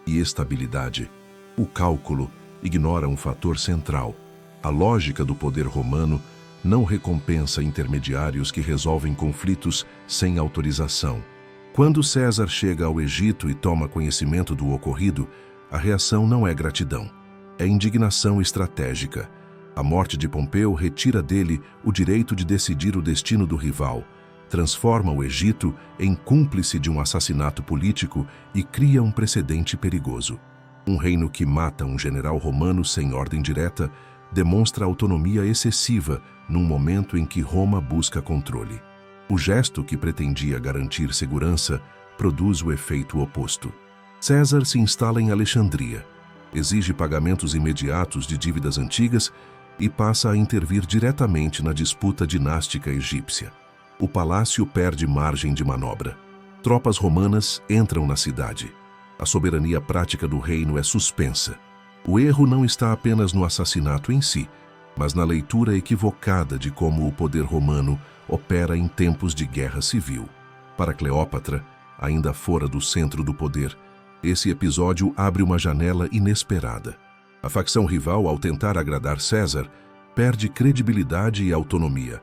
e estabilidade. O cálculo ignora um fator central: a lógica do poder romano não recompensa intermediários que resolvem conflitos sem autorização. Quando César chega ao Egito e toma conhecimento do ocorrido, a reação não é gratidão, é indignação estratégica. A morte de Pompeu retira dele o direito de decidir o destino do rival, transforma o Egito em cúmplice de um assassinato político e cria um precedente perigoso. Um reino que mata um general romano sem ordem direta demonstra autonomia excessiva num momento em que Roma busca controle. O gesto que pretendia garantir segurança produz o efeito oposto. César se instala em Alexandria, exige pagamentos imediatos de dívidas antigas e passa a intervir diretamente na disputa dinástica egípcia. O palácio perde margem de manobra. Tropas romanas entram na cidade. A soberania prática do reino é suspensa. O erro não está apenas no assassinato em si, mas na leitura equivocada de como o poder romano opera em tempos de guerra civil. Para Cleópatra, ainda fora do centro do poder, esse episódio abre uma janela inesperada. A facção rival, ao tentar agradar César, perde credibilidade e autonomia.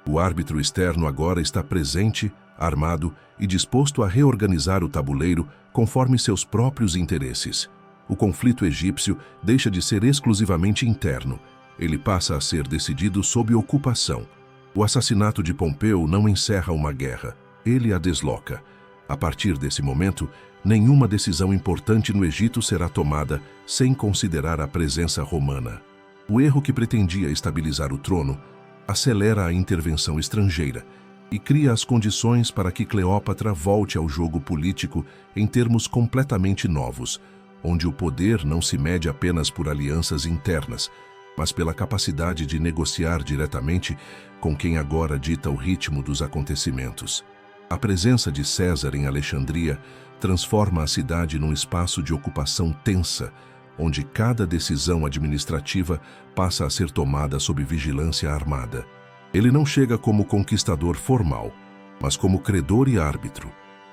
O árbitro externo agora está presente, armado e disposto a reorganizar o tabuleiro conforme seus próprios interesses. O conflito egípcio deixa de ser exclusivamente interno. Ele passa a ser decidido sob ocupação. O assassinato de Pompeu não encerra uma guerra, ele a desloca. A partir desse momento, nenhuma decisão importante no Egito será tomada sem considerar a presença romana. O erro que pretendia estabilizar o trono acelera a intervenção estrangeira e cria as condições para que Cleópatra volte ao jogo político em termos completamente novos, onde o poder não se mede apenas por alianças internas, mas pela capacidade de negociar diretamente com quem agora dita o ritmo dos acontecimentos. A presença de César em Alexandria transforma a cidade num espaço de ocupação tensa, onde cada decisão administrativa passa a ser tomada sob vigilância armada. Ele não chega como conquistador formal, mas como credor e árbitro.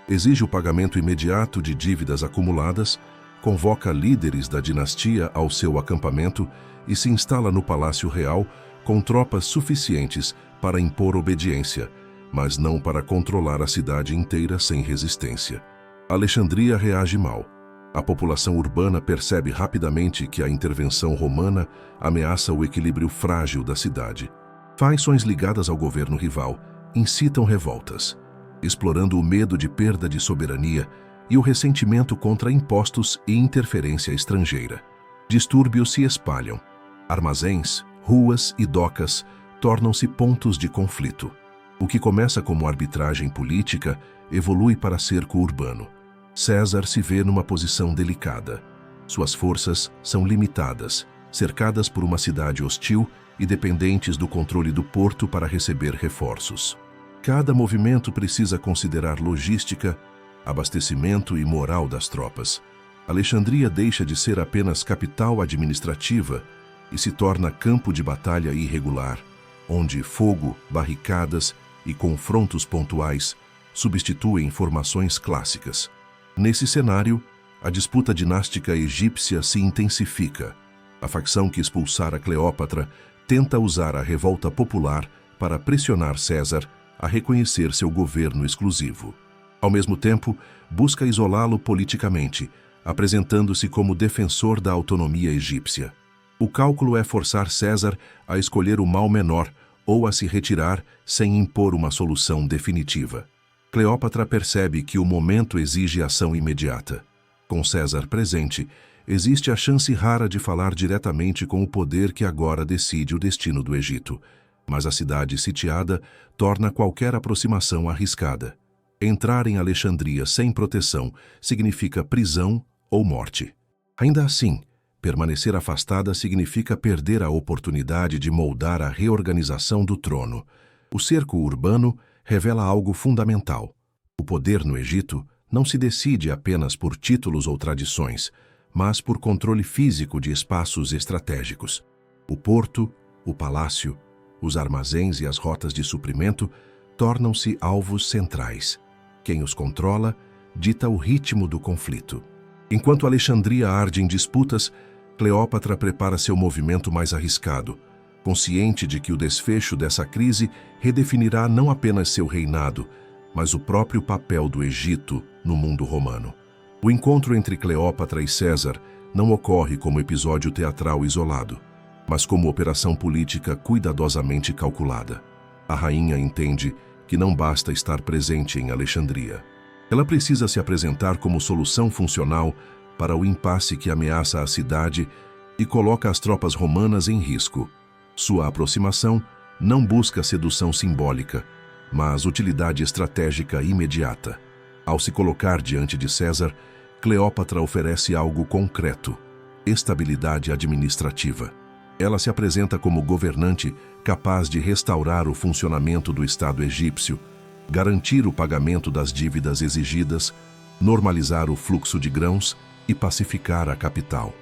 Exige o pagamento imediato de dívidas acumuladas, convoca líderes da dinastia ao seu acampamento e se instala no Palácio Real com tropas suficientes para impor obediência, mas não para controlar a cidade inteira sem resistência. Alexandria reage mal. A população urbana percebe rapidamente que a intervenção romana ameaça o equilíbrio frágil da cidade. Facções ligadas ao governo rival incitam revoltas, explorando o medo de perda de soberania e o ressentimento contra impostos e interferência estrangeira. Distúrbios se espalham. Armazéns, ruas e docas tornam-se pontos de conflito. O que começa como arbitragem política evolui para cerco urbano. César se vê numa posição delicada. Suas forças são limitadas, cercadas por uma cidade hostil e dependentes do controle do porto para receber reforços. Cada movimento precisa considerar logística, abastecimento e moral das tropas. Alexandria deixa de ser apenas capital administrativa e se torna campo de batalha irregular, onde fogo, barricadas e confrontos pontuais substituem formações clássicas. Nesse cenário, a disputa dinástica egípcia se intensifica. A facção que expulsara Cleópatra tenta usar a revolta popular para pressionar César a reconhecer seu governo exclusivo. Ao mesmo tempo, busca isolá-lo politicamente, apresentando-se como defensor da autonomia egípcia. O cálculo é forçar César a escolher o mal menor ou a se retirar sem impor uma solução definitiva. Cleópatra percebe que o momento exige ação imediata. Com César presente, existe a chance rara de falar diretamente com o poder que agora decide o destino do Egito, mas a cidade sitiada torna qualquer aproximação arriscada. Entrar em Alexandria sem proteção significa prisão ou morte. Ainda assim, permanecer afastada significa perder a oportunidade de moldar a reorganização do trono. O cerco urbano revela algo fundamental. O poder no Egito não se decide apenas por títulos ou tradições, mas por controle físico de espaços estratégicos. O porto, o palácio, os armazéns e as rotas de suprimento tornam-se alvos centrais. Quem os controla dita o ritmo do conflito. Enquanto Alexandria arde em disputas, Cleópatra prepara seu movimento mais arriscado, consciente de que o desfecho dessa crise redefinirá não apenas seu reinado, mas o próprio papel do Egito no mundo romano. O encontro entre Cleópatra e César não ocorre como episódio teatral isolado, mas como operação política cuidadosamente calculada. A rainha entende que não basta estar presente em Alexandria. Ela precisa se apresentar como solução funcional para o impasse que ameaça a cidade e coloca as tropas romanas em risco. Sua aproximação não busca sedução simbólica, mas utilidade estratégica imediata. Ao se colocar diante de César, Cleópatra oferece algo concreto: estabilidade administrativa. Ela se apresenta como governante capaz de restaurar o funcionamento do Estado egípcio, garantir o pagamento das dívidas exigidas, normalizar o fluxo de grãos e pacificar a capital.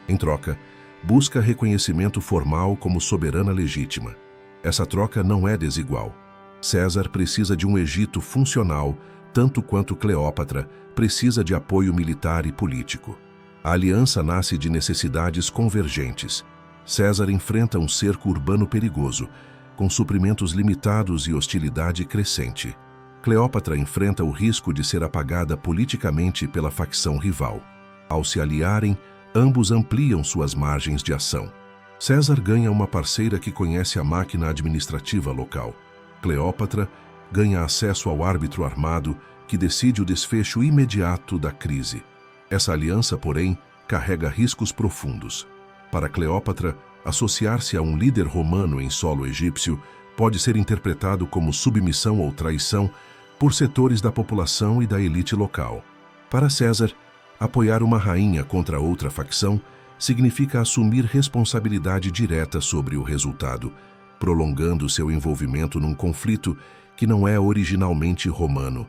Em troca, busca reconhecimento formal como soberana legítima. Essa troca não é desigual. César precisa de um Egito funcional, tanto quanto Cleópatra precisa de apoio militar e político. A aliança nasce de necessidades convergentes. César enfrenta um cerco urbano perigoso, com suprimentos limitados e hostilidade crescente. Cleópatra enfrenta o risco de ser apagada politicamente pela facção rival. Ao se aliarem, ambos ampliam suas margens de ação. César ganha uma parceira que conhece a máquina administrativa local. Cleópatra ganha acesso ao árbitro armado que decide o desfecho imediato da crise. Essa aliança, porém, carrega riscos profundos. Para Cleópatra, associar-se a um líder romano em solo egípcio pode ser interpretado como submissão ou traição por setores da população e da elite local. Para César, apoiar uma rainha contra outra facção significa assumir responsabilidade direta sobre o resultado, prolongando seu envolvimento num conflito que não é originalmente romano.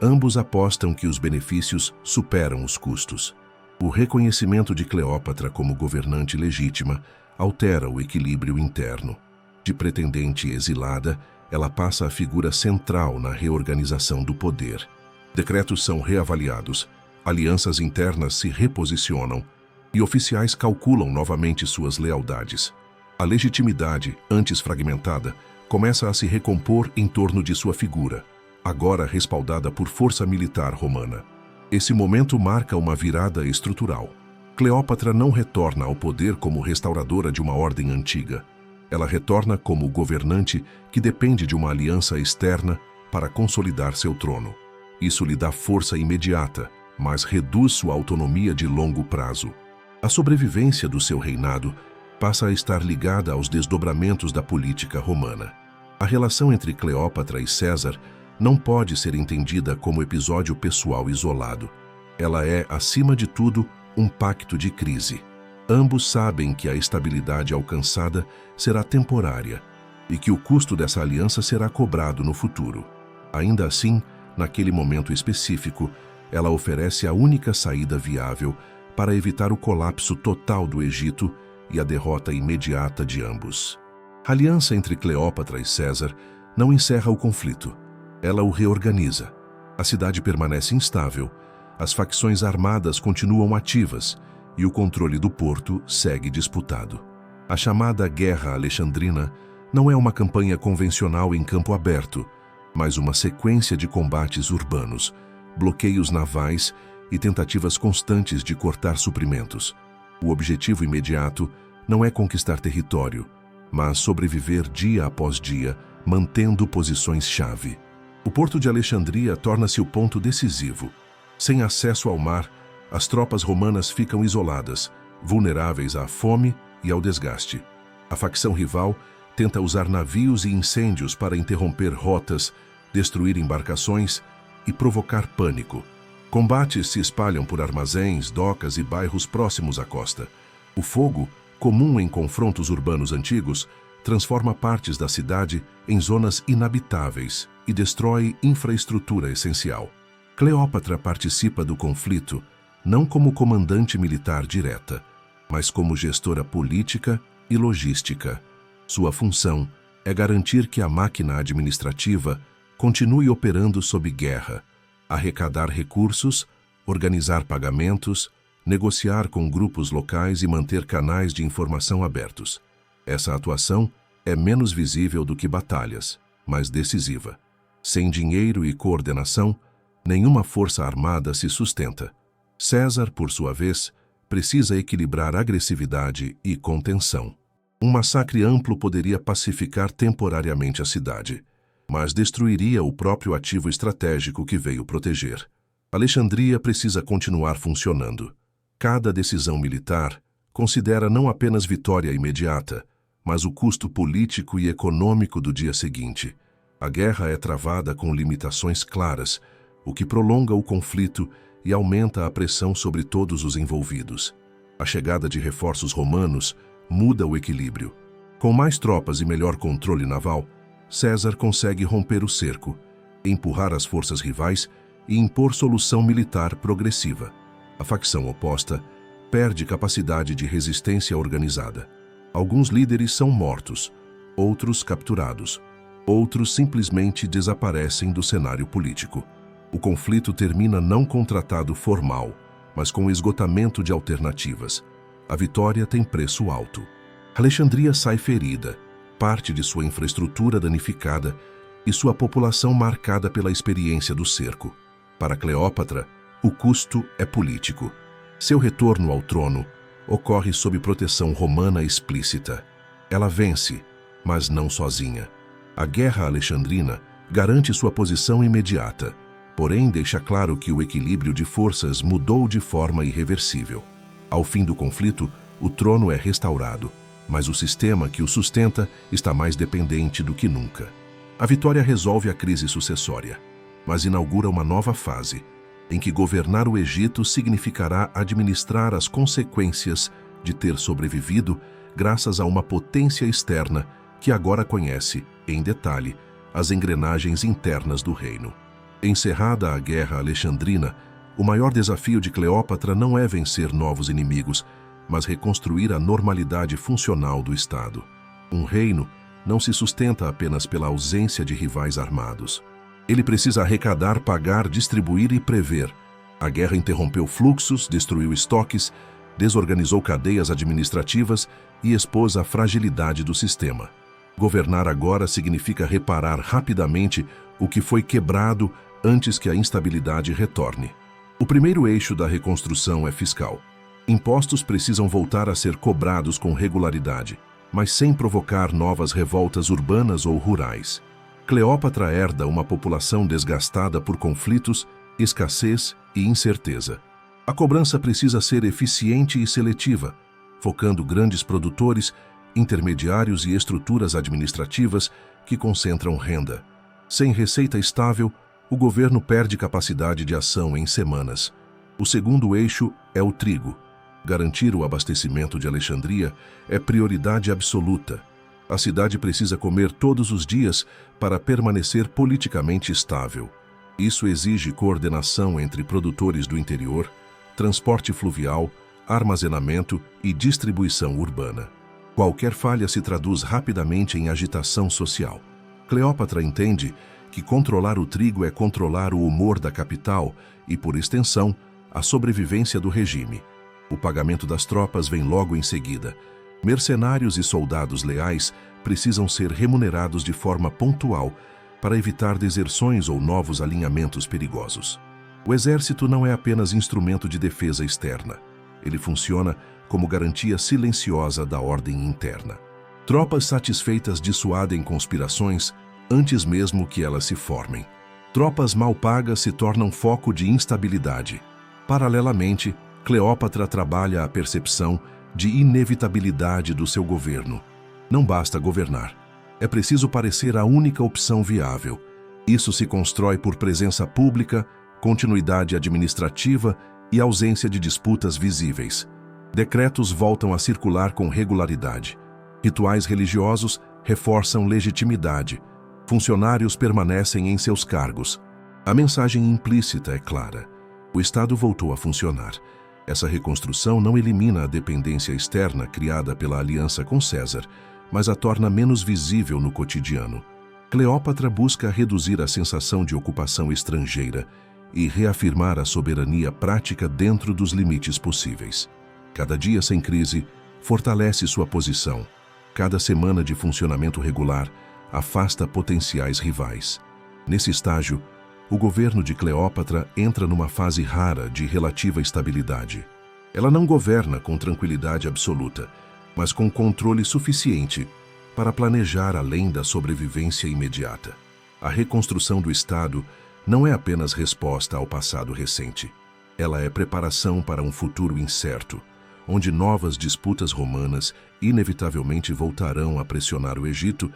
Ambos apostam que os benefícios superam os custos. O reconhecimento de Cleópatra como governante legítima altera o equilíbrio interno. De pretendente exilada, ela passa a figura central na reorganização do poder. Decretos são reavaliados, alianças internas se reposicionam e oficiais calculam novamente suas lealdades. A legitimidade, antes fragmentada, começa a se recompor em torno de sua figura, agora respaldada por força militar romana. Esse momento marca uma virada estrutural. Cleópatra não retorna ao poder como restauradora de uma ordem antiga. Ela retorna como governante que depende de uma aliança externa para consolidar seu trono. Isso lhe dá força imediata, mas reduz sua autonomia de longo prazo. A sobrevivência do seu reinado passa a estar ligada aos desdobramentos da política romana. A relação entre Cleópatra e César não pode ser entendida como episódio pessoal isolado. Ela é, acima de tudo, um pacto de crise. Ambos sabem que a estabilidade alcançada será temporária e que o custo dessa aliança será cobrado no futuro. Ainda assim, naquele momento específico, ela oferece a única saída viável para evitar o colapso total do Egito e a derrota imediata de ambos. A aliança entre Cleópatra e César não encerra o conflito. Ela o reorganiza. A cidade permanece instável, as facções armadas continuam ativas e o controle do porto segue disputado. A chamada Guerra Alexandrina não é uma campanha convencional em campo aberto, mas uma sequência de combates urbanos, bloqueios navais e tentativas constantes de cortar suprimentos. O objetivo imediato não é conquistar território, mas sobreviver dia após dia, mantendo posições-chave. O porto de Alexandria torna-se o ponto decisivo. Sem acesso ao mar, as tropas romanas ficam isoladas, vulneráveis à fome e ao desgaste. A facção rival tenta usar navios e incêndios para interromper rotas, destruir embarcações e provocar pânico. Combates se espalham por armazéns, docas e bairros próximos à costa. O fogo, comum em confrontos urbanos antigos, transforma partes da cidade em zonas inabitáveis e destrói infraestrutura essencial. Cleópatra participa do conflito não como comandante militar direta, mas como gestora política e logística. Sua função é garantir que a máquina administrativa continue operando sob guerra, arrecadar recursos, organizar pagamentos, negociar com grupos locais e manter canais de informação abertos. Essa atuação é menos visível do que batalhas, mas decisiva. Sem dinheiro e coordenação, nenhuma força armada se sustenta. César, por sua vez, precisa equilibrar agressividade e contenção. Um massacre amplo poderia pacificar temporariamente a cidade, mas destruiria o próprio ativo estratégico que veio proteger. Alexandria precisa continuar funcionando. Cada decisão militar considera não apenas vitória imediata, mas o custo político e econômico do dia seguinte. A guerra é travada com limitações claras, o que prolonga o conflito e aumenta a pressão sobre todos os envolvidos. A chegada de reforços romanos muda o equilíbrio. Com mais tropas e melhor controle naval, César consegue romper o cerco, empurrar as forças rivais e impor solução militar progressiva. A facção oposta perde capacidade de resistência organizada. Alguns líderes são mortos, outros capturados, outros simplesmente desaparecem do cenário político. O conflito termina não com tratado formal, mas com esgotamento de alternativas. A vitória tem preço alto. Alexandria sai ferida, parte de sua infraestrutura danificada e sua população marcada pela experiência do cerco. Para Cleópatra, o custo é político. Seu retorno ao trono ocorre sob proteção romana explícita. Ela vence, mas não sozinha. A guerra alexandrina garante sua posição imediata, porém deixa claro que o equilíbrio de forças mudou de forma irreversível. Ao fim do conflito, o trono é restaurado, mas o sistema que o sustenta está mais dependente do que nunca. A vitória resolve a crise sucessória, mas inaugura uma nova fase, em que governar o Egito significará administrar as consequências de ter sobrevivido graças a uma potência externa que agora conhece, em detalhe, as engrenagens internas do reino. Encerrada a guerra alexandrina, o maior desafio de Cleópatra não é vencer novos inimigos, mas reconstruir a normalidade funcional do Estado. Um reino não se sustenta apenas pela ausência de rivais armados. Ele precisa arrecadar, pagar, distribuir e prever. A guerra interrompeu fluxos, destruiu estoques, desorganizou cadeias administrativas e expôs a fragilidade do sistema. Governar agora significa reparar rapidamente o que foi quebrado antes que a instabilidade retorne. O primeiro eixo da reconstrução é fiscal. Impostos precisam voltar a ser cobrados com regularidade, mas sem provocar novas revoltas urbanas ou rurais. Cleópatra herda uma população desgastada por conflitos, escassez e incerteza. A cobrança precisa ser eficiente e seletiva, focando grandes produtores, intermediários e estruturas administrativas que concentram renda. Sem receita estável, o governo perde capacidade de ação em semanas. O segundo eixo é o trigo. Garantir o abastecimento de Alexandria é prioridade absoluta. A cidade precisa comer todos os dias para permanecer politicamente estável. Isso exige coordenação entre produtores do interior, transporte fluvial, armazenamento e distribuição urbana. Qualquer falha se traduz rapidamente em agitação social. Cleópatra entende que controlar o trigo é controlar o humor da capital e, por extensão, a sobrevivência do regime. O pagamento das tropas vem logo em seguida. Mercenários e soldados leais precisam ser remunerados de forma pontual para evitar deserções ou novos alinhamentos perigosos. O exército não é apenas instrumento de defesa externa. Ele funciona como garantia silenciosa da ordem interna. Tropas satisfeitas dissuadem conspirações antes mesmo que elas se formem. Tropas mal pagas se tornam foco de instabilidade. Paralelamente, Cleópatra trabalha a percepção de inevitabilidade do seu governo. Não basta governar. É preciso parecer a única opção viável. Isso se constrói por presença pública, continuidade administrativa e ausência de disputas visíveis. Decretos voltam a circular com regularidade. Rituais religiosos reforçam legitimidade. Funcionários permanecem em seus cargos. A mensagem implícita é clara. O Estado voltou a funcionar. Essa reconstrução não elimina a dependência externa criada pela aliança com César, mas a torna menos visível no cotidiano. Cleópatra busca reduzir a sensação de ocupação estrangeira e reafirmar a soberania prática dentro dos limites possíveis. Cada dia sem crise fortalece sua posição. Cada semana de funcionamento regular afasta potenciais rivais. Nesse estágio, o governo de Cleópatra entra numa fase rara de relativa estabilidade. Ela não governa com tranquilidade absoluta, mas com controle suficiente para planejar além da sobrevivência imediata. A reconstrução do Estado não é apenas resposta ao passado recente. Ela é preparação para um futuro incerto, onde novas disputas romanas inevitavelmente voltarão a pressionar o Egito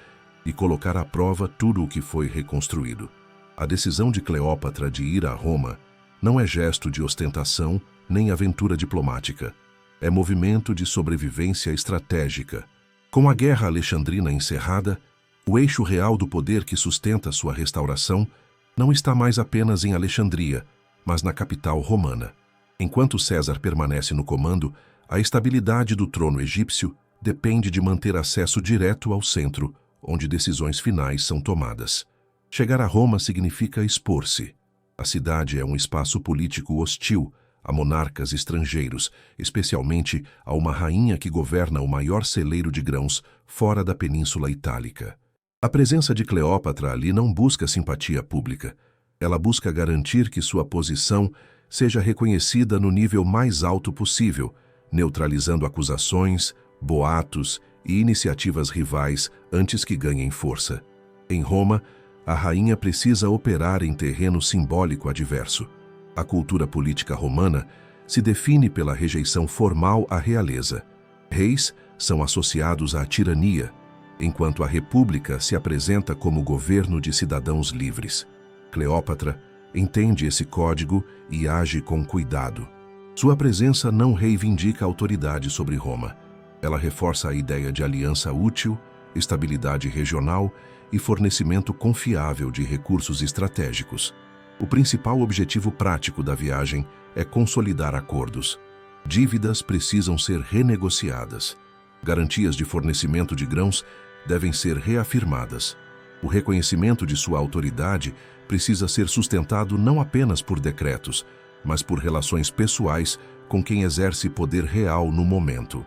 e colocar à prova tudo o que foi reconstruído. A decisão de Cleópatra de ir a Roma não é gesto de ostentação nem aventura diplomática. É movimento de sobrevivência estratégica. Com a guerra alexandrina encerrada, o eixo real do poder que sustenta sua restauração não está mais apenas em Alexandria, mas na capital romana. Enquanto César permanece no comando, a estabilidade do trono egípcio depende de manter acesso direto ao centro, onde decisões finais são tomadas. Chegar a Roma significa expor-se. A cidade é um espaço político hostil a monarcas estrangeiros, especialmente a uma rainha que governa o maior celeiro de grãos fora da Península Itálica. A presença de Cleópatra ali não busca simpatia pública. Ela busca garantir que sua posição seja reconhecida no nível mais alto possível, neutralizando acusações, boatos e iniciativas rivais antes que ganhem força. Em Roma, a rainha precisa operar em terreno simbólico adverso. A cultura política romana se define pela rejeição formal à realeza. Reis são associados à tirania, enquanto a república se apresenta como governo de cidadãos livres. Cleópatra entende esse código e age com cuidado. Sua presença não reivindica autoridade sobre Roma. Ela reforça a ideia de aliança útil, estabilidade regional e fornecimento confiável de recursos estratégicos. O principal objetivo prático da viagem é consolidar acordos. Dívidas precisam ser renegociadas. Garantias de fornecimento de grãos devem ser reafirmadas. O reconhecimento de sua autoridade precisa ser sustentado não apenas por decretos, mas por relações pessoais com quem exerce poder real no momento.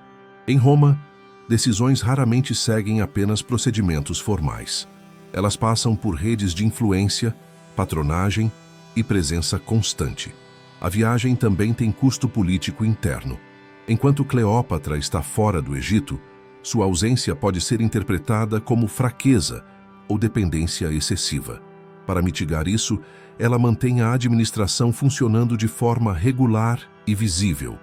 Em Roma, decisões raramente seguem apenas procedimentos formais. Elas passam por redes de influência, patronagem e presença constante. A viagem também tem custo político interno. Enquanto Cleópatra está fora do Egito, sua ausência pode ser interpretada como fraqueza ou dependência excessiva. Para mitigar isso, ela mantém a administração funcionando de forma regular e visível.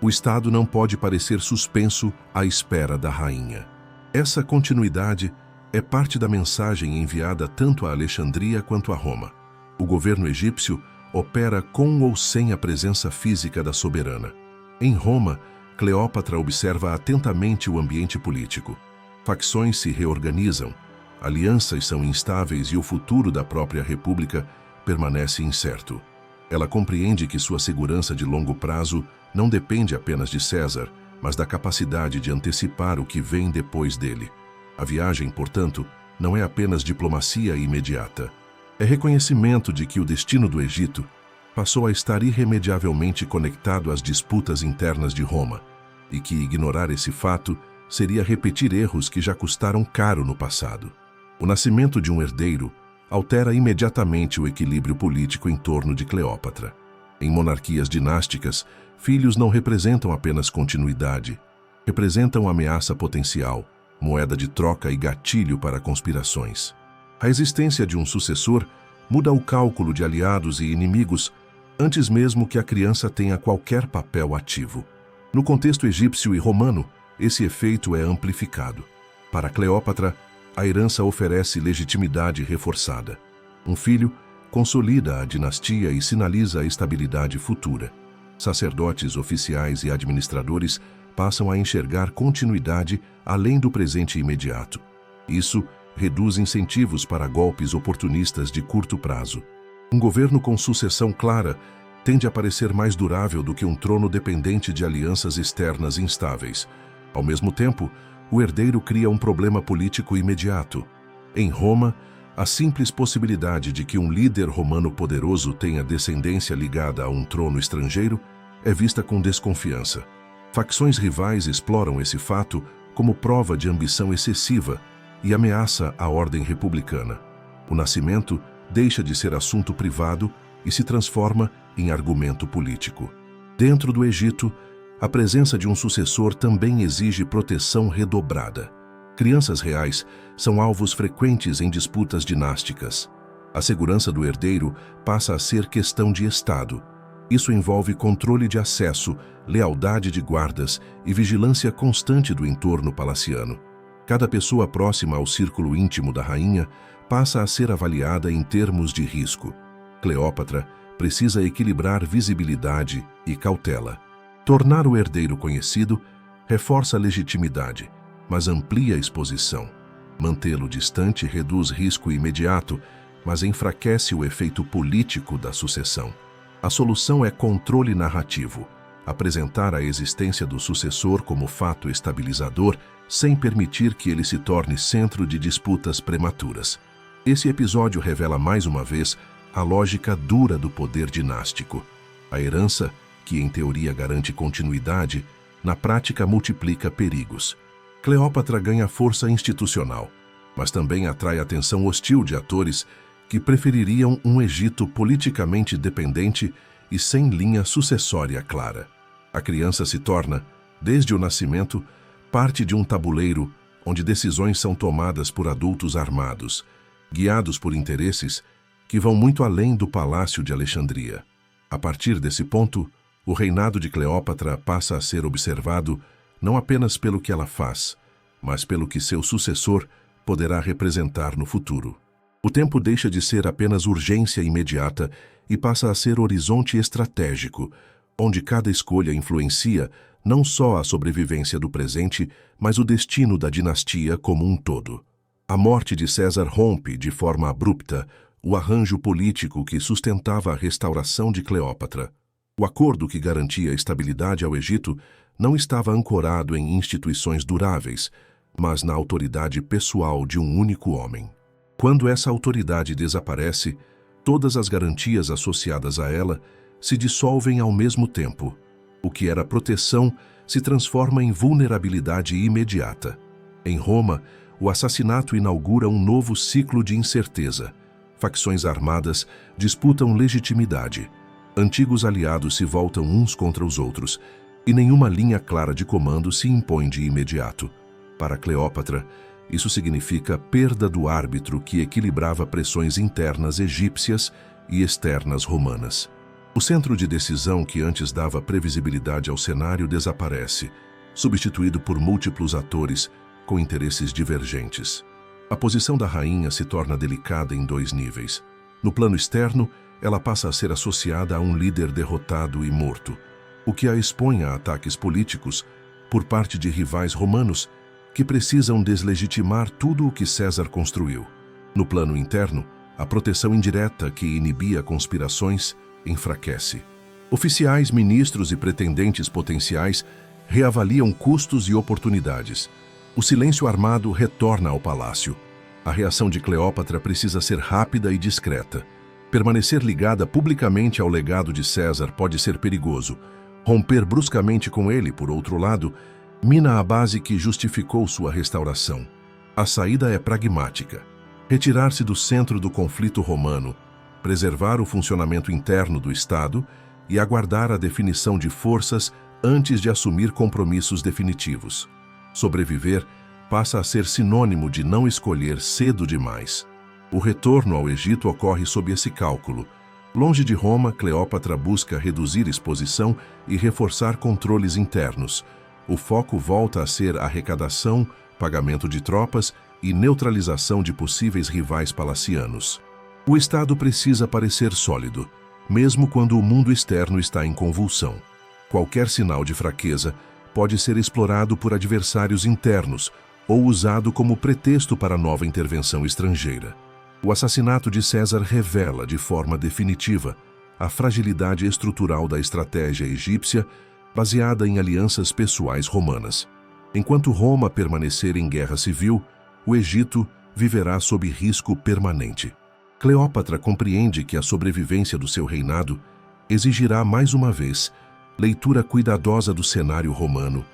O Estado não pode parecer suspenso à espera da rainha. Essa continuidade é parte da mensagem enviada tanto a Alexandria quanto a Roma. O governo egípcio opera com ou sem a presença física da soberana. Em Roma, Cleópatra observa atentamente o ambiente político. Facções se reorganizam, alianças são instáveis e o futuro da própria república permanece incerto. Ela compreende que sua segurança de longo prazo não depende apenas de César, mas da capacidade de antecipar o que vem depois dele. A viagem, portanto, não é apenas diplomacia imediata. É reconhecimento de que o destino do Egito passou a estar irremediavelmente conectado às disputas internas de Roma, e que ignorar esse fato seria repetir erros que já custaram caro no passado. O nascimento de um herdeiro altera imediatamente o equilíbrio político em torno de Cleópatra. Em monarquias dinásticas, filhos não representam apenas continuidade, representam ameaça potencial, moeda de troca e gatilho para conspirações. A existência de um sucessor muda o cálculo de aliados e inimigos antes mesmo que a criança tenha qualquer papel ativo. No contexto egípcio e romano, esse efeito é amplificado. Para Cleópatra, a herança oferece legitimidade reforçada. Um filho consolida a dinastia e sinaliza a estabilidade futura. Sacerdotes, oficiais e administradores passam a enxergar continuidade além do presente imediato. Isso reduz incentivos para golpes oportunistas de curto prazo. Um governo com sucessão clara tende a parecer mais durável do que um trono dependente de alianças externas instáveis. Ao mesmo tempo, o herdeiro cria um problema político imediato. Em Roma, a simples possibilidade de que um líder romano poderoso tenha descendência ligada a um trono estrangeiro é vista com desconfiança. Facções rivais exploram esse fato como prova de ambição excessiva e ameaça a ordem republicana. O nascimento deixa de ser assunto privado e se transforma em argumento político. Dentro do Egito, a presença de um sucessor também exige proteção redobrada. Crianças reais são alvos frequentes em disputas dinásticas. A segurança do herdeiro passa a ser questão de Estado. Isso envolve controle de acesso, lealdade de guardas e vigilância constante do entorno palaciano. Cada pessoa próxima ao círculo íntimo da rainha passa a ser avaliada em termos de risco. Cleópatra precisa equilibrar visibilidade e cautela. Tornar o herdeiro conhecido reforça a legitimidade, mas amplia a exposição. Mantê-lo distante reduz risco imediato, mas enfraquece o efeito político da sucessão. A solução é controle narrativo, apresentar a existência do sucessor como fato estabilizador sem permitir que ele se torne centro de disputas prematuras. Esse episódio revela mais uma vez a lógica dura do poder dinástico. A herança, que em teoria garante continuidade, na prática multiplica perigos. Cleópatra ganha força institucional, mas também atrai atenção hostil de atores que prefeririam um Egito politicamente dependente e sem linha sucessória clara. A criança se torna, desde o nascimento, parte de um tabuleiro onde decisões são tomadas por adultos armados, guiados por interesses que vão muito além do Palácio de Alexandria. A partir desse ponto, o reinado de Cleópatra passa a ser observado não apenas pelo que ela faz, mas pelo que seu sucessor poderá representar no futuro. O tempo deixa de ser apenas urgência imediata e passa a ser horizonte estratégico, onde cada escolha influencia não só a sobrevivência do presente, mas o destino da dinastia como um todo. A morte de César rompe, de forma abrupta, o arranjo político que sustentava a restauração de Cleópatra. O acordo que garantia estabilidade ao Egito não estava ancorado em instituições duráveis, mas na autoridade pessoal de um único homem. Quando essa autoridade desaparece, todas as garantias associadas a ela se dissolvem ao mesmo tempo. O que era proteção se transforma em vulnerabilidade imediata. Em Roma, o assassinato inaugura um novo ciclo de incerteza. Facções armadas disputam legitimidade. Antigos aliados se voltam uns contra os outros, e nenhuma linha clara de comando se impõe de imediato. Para Cleópatra, isso significa perda do árbitro que equilibrava pressões internas egípcias e externas romanas. O centro de decisão que antes dava previsibilidade ao cenário desaparece, substituído por múltiplos atores com interesses divergentes. A posição da rainha se torna delicada em dois níveis. No plano externo, ela passa a ser associada a um líder derrotado e morto, o que a expõe a ataques políticos por parte de rivais romanos que precisam deslegitimar tudo o que César construiu. No plano interno, a proteção indireta que inibia conspirações enfraquece. Oficiais, ministros e pretendentes potenciais reavaliam custos e oportunidades. O silêncio armado retorna ao palácio. A reação de Cleópatra precisa ser rápida e discreta. Permanecer ligada publicamente ao legado de César pode ser perigoso. Romper bruscamente com ele, por outro lado, mina a base que justificou sua restauração. A saída é pragmática. Retirar-se do centro do conflito romano, preservar o funcionamento interno do Estado e aguardar a definição de forças antes de assumir compromissos definitivos. Sobreviver passa a ser sinônimo de não escolher cedo demais. O retorno ao Egito ocorre sob esse cálculo. Longe de Roma, Cleópatra busca reduzir exposição e reforçar controles internos. O foco volta a ser arrecadação, pagamento de tropas e neutralização de possíveis rivais palacianos. O Estado precisa parecer sólido, mesmo quando o mundo externo está em convulsão. Qualquer sinal de fraqueza pode ser explorado por adversários internos ou usado como pretexto para nova intervenção estrangeira. O assassinato de César revela de forma definitiva a fragilidade estrutural da estratégia egípcia baseada em alianças pessoais romanas. Enquanto Roma permanecer em guerra civil, o Egito viverá sob risco permanente. Cleópatra compreende que a sobrevivência do seu reinado exigirá, mais uma vez, leitura cuidadosa do cenário romano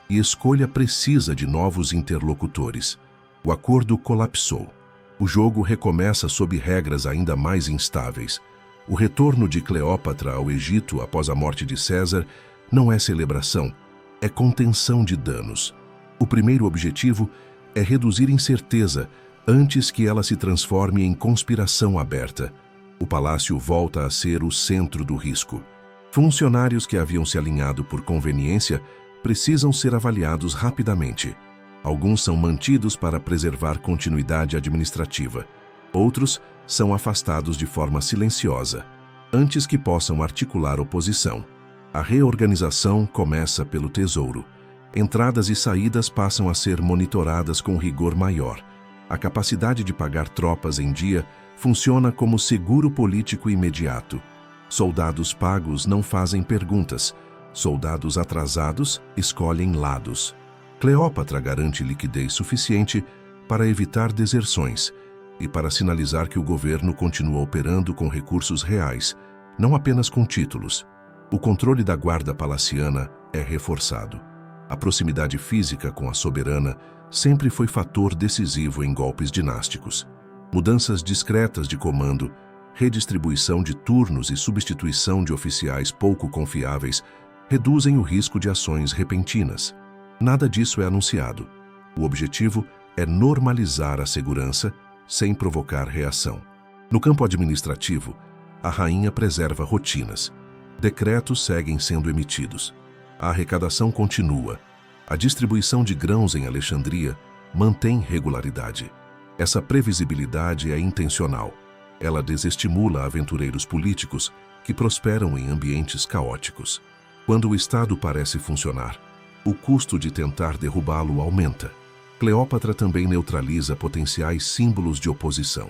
e escolha precisa de novos interlocutores. O acordo colapsou. O jogo recomeça sob regras ainda mais instáveis. O retorno de Cleópatra ao Egito após a morte de César não é celebração, é contenção de danos. O primeiro objetivo é reduzir incerteza antes que ela se transforme em conspiração aberta. O palácio volta a ser o centro do risco. Funcionários que haviam se alinhado por conveniência precisam ser avaliados rapidamente. Alguns são mantidos para preservar continuidade administrativa. Outros são afastados de forma silenciosa, antes que possam articular oposição. A reorganização começa pelo Tesouro. Entradas e saídas passam a ser monitoradas com rigor maior. A capacidade de pagar tropas em dia funciona como seguro político imediato. Soldados pagos não fazem perguntas. Soldados atrasados escolhem lados. Cleópatra garante liquidez suficiente para evitar deserções e para sinalizar que o governo continua operando com recursos reais, não apenas com títulos. O controle da guarda palaciana é reforçado. A proximidade física com a soberana sempre foi fator decisivo em golpes dinásticos. Mudanças discretas de comando, redistribuição de turnos e substituição de oficiais pouco confiáveis reduzem o risco de ações repentinas. Nada disso é anunciado. O objetivo é normalizar a segurança sem provocar reação. No campo administrativo, a rainha preserva rotinas. Decretos seguem sendo emitidos. A arrecadação continua. A distribuição de grãos em Alexandria mantém regularidade. Essa previsibilidade é intencional. Ela desestimula aventureiros políticos que prosperam em ambientes caóticos. Quando o Estado parece funcionar, o custo de tentar derrubá-lo aumenta. Cleópatra também neutraliza potenciais símbolos de oposição.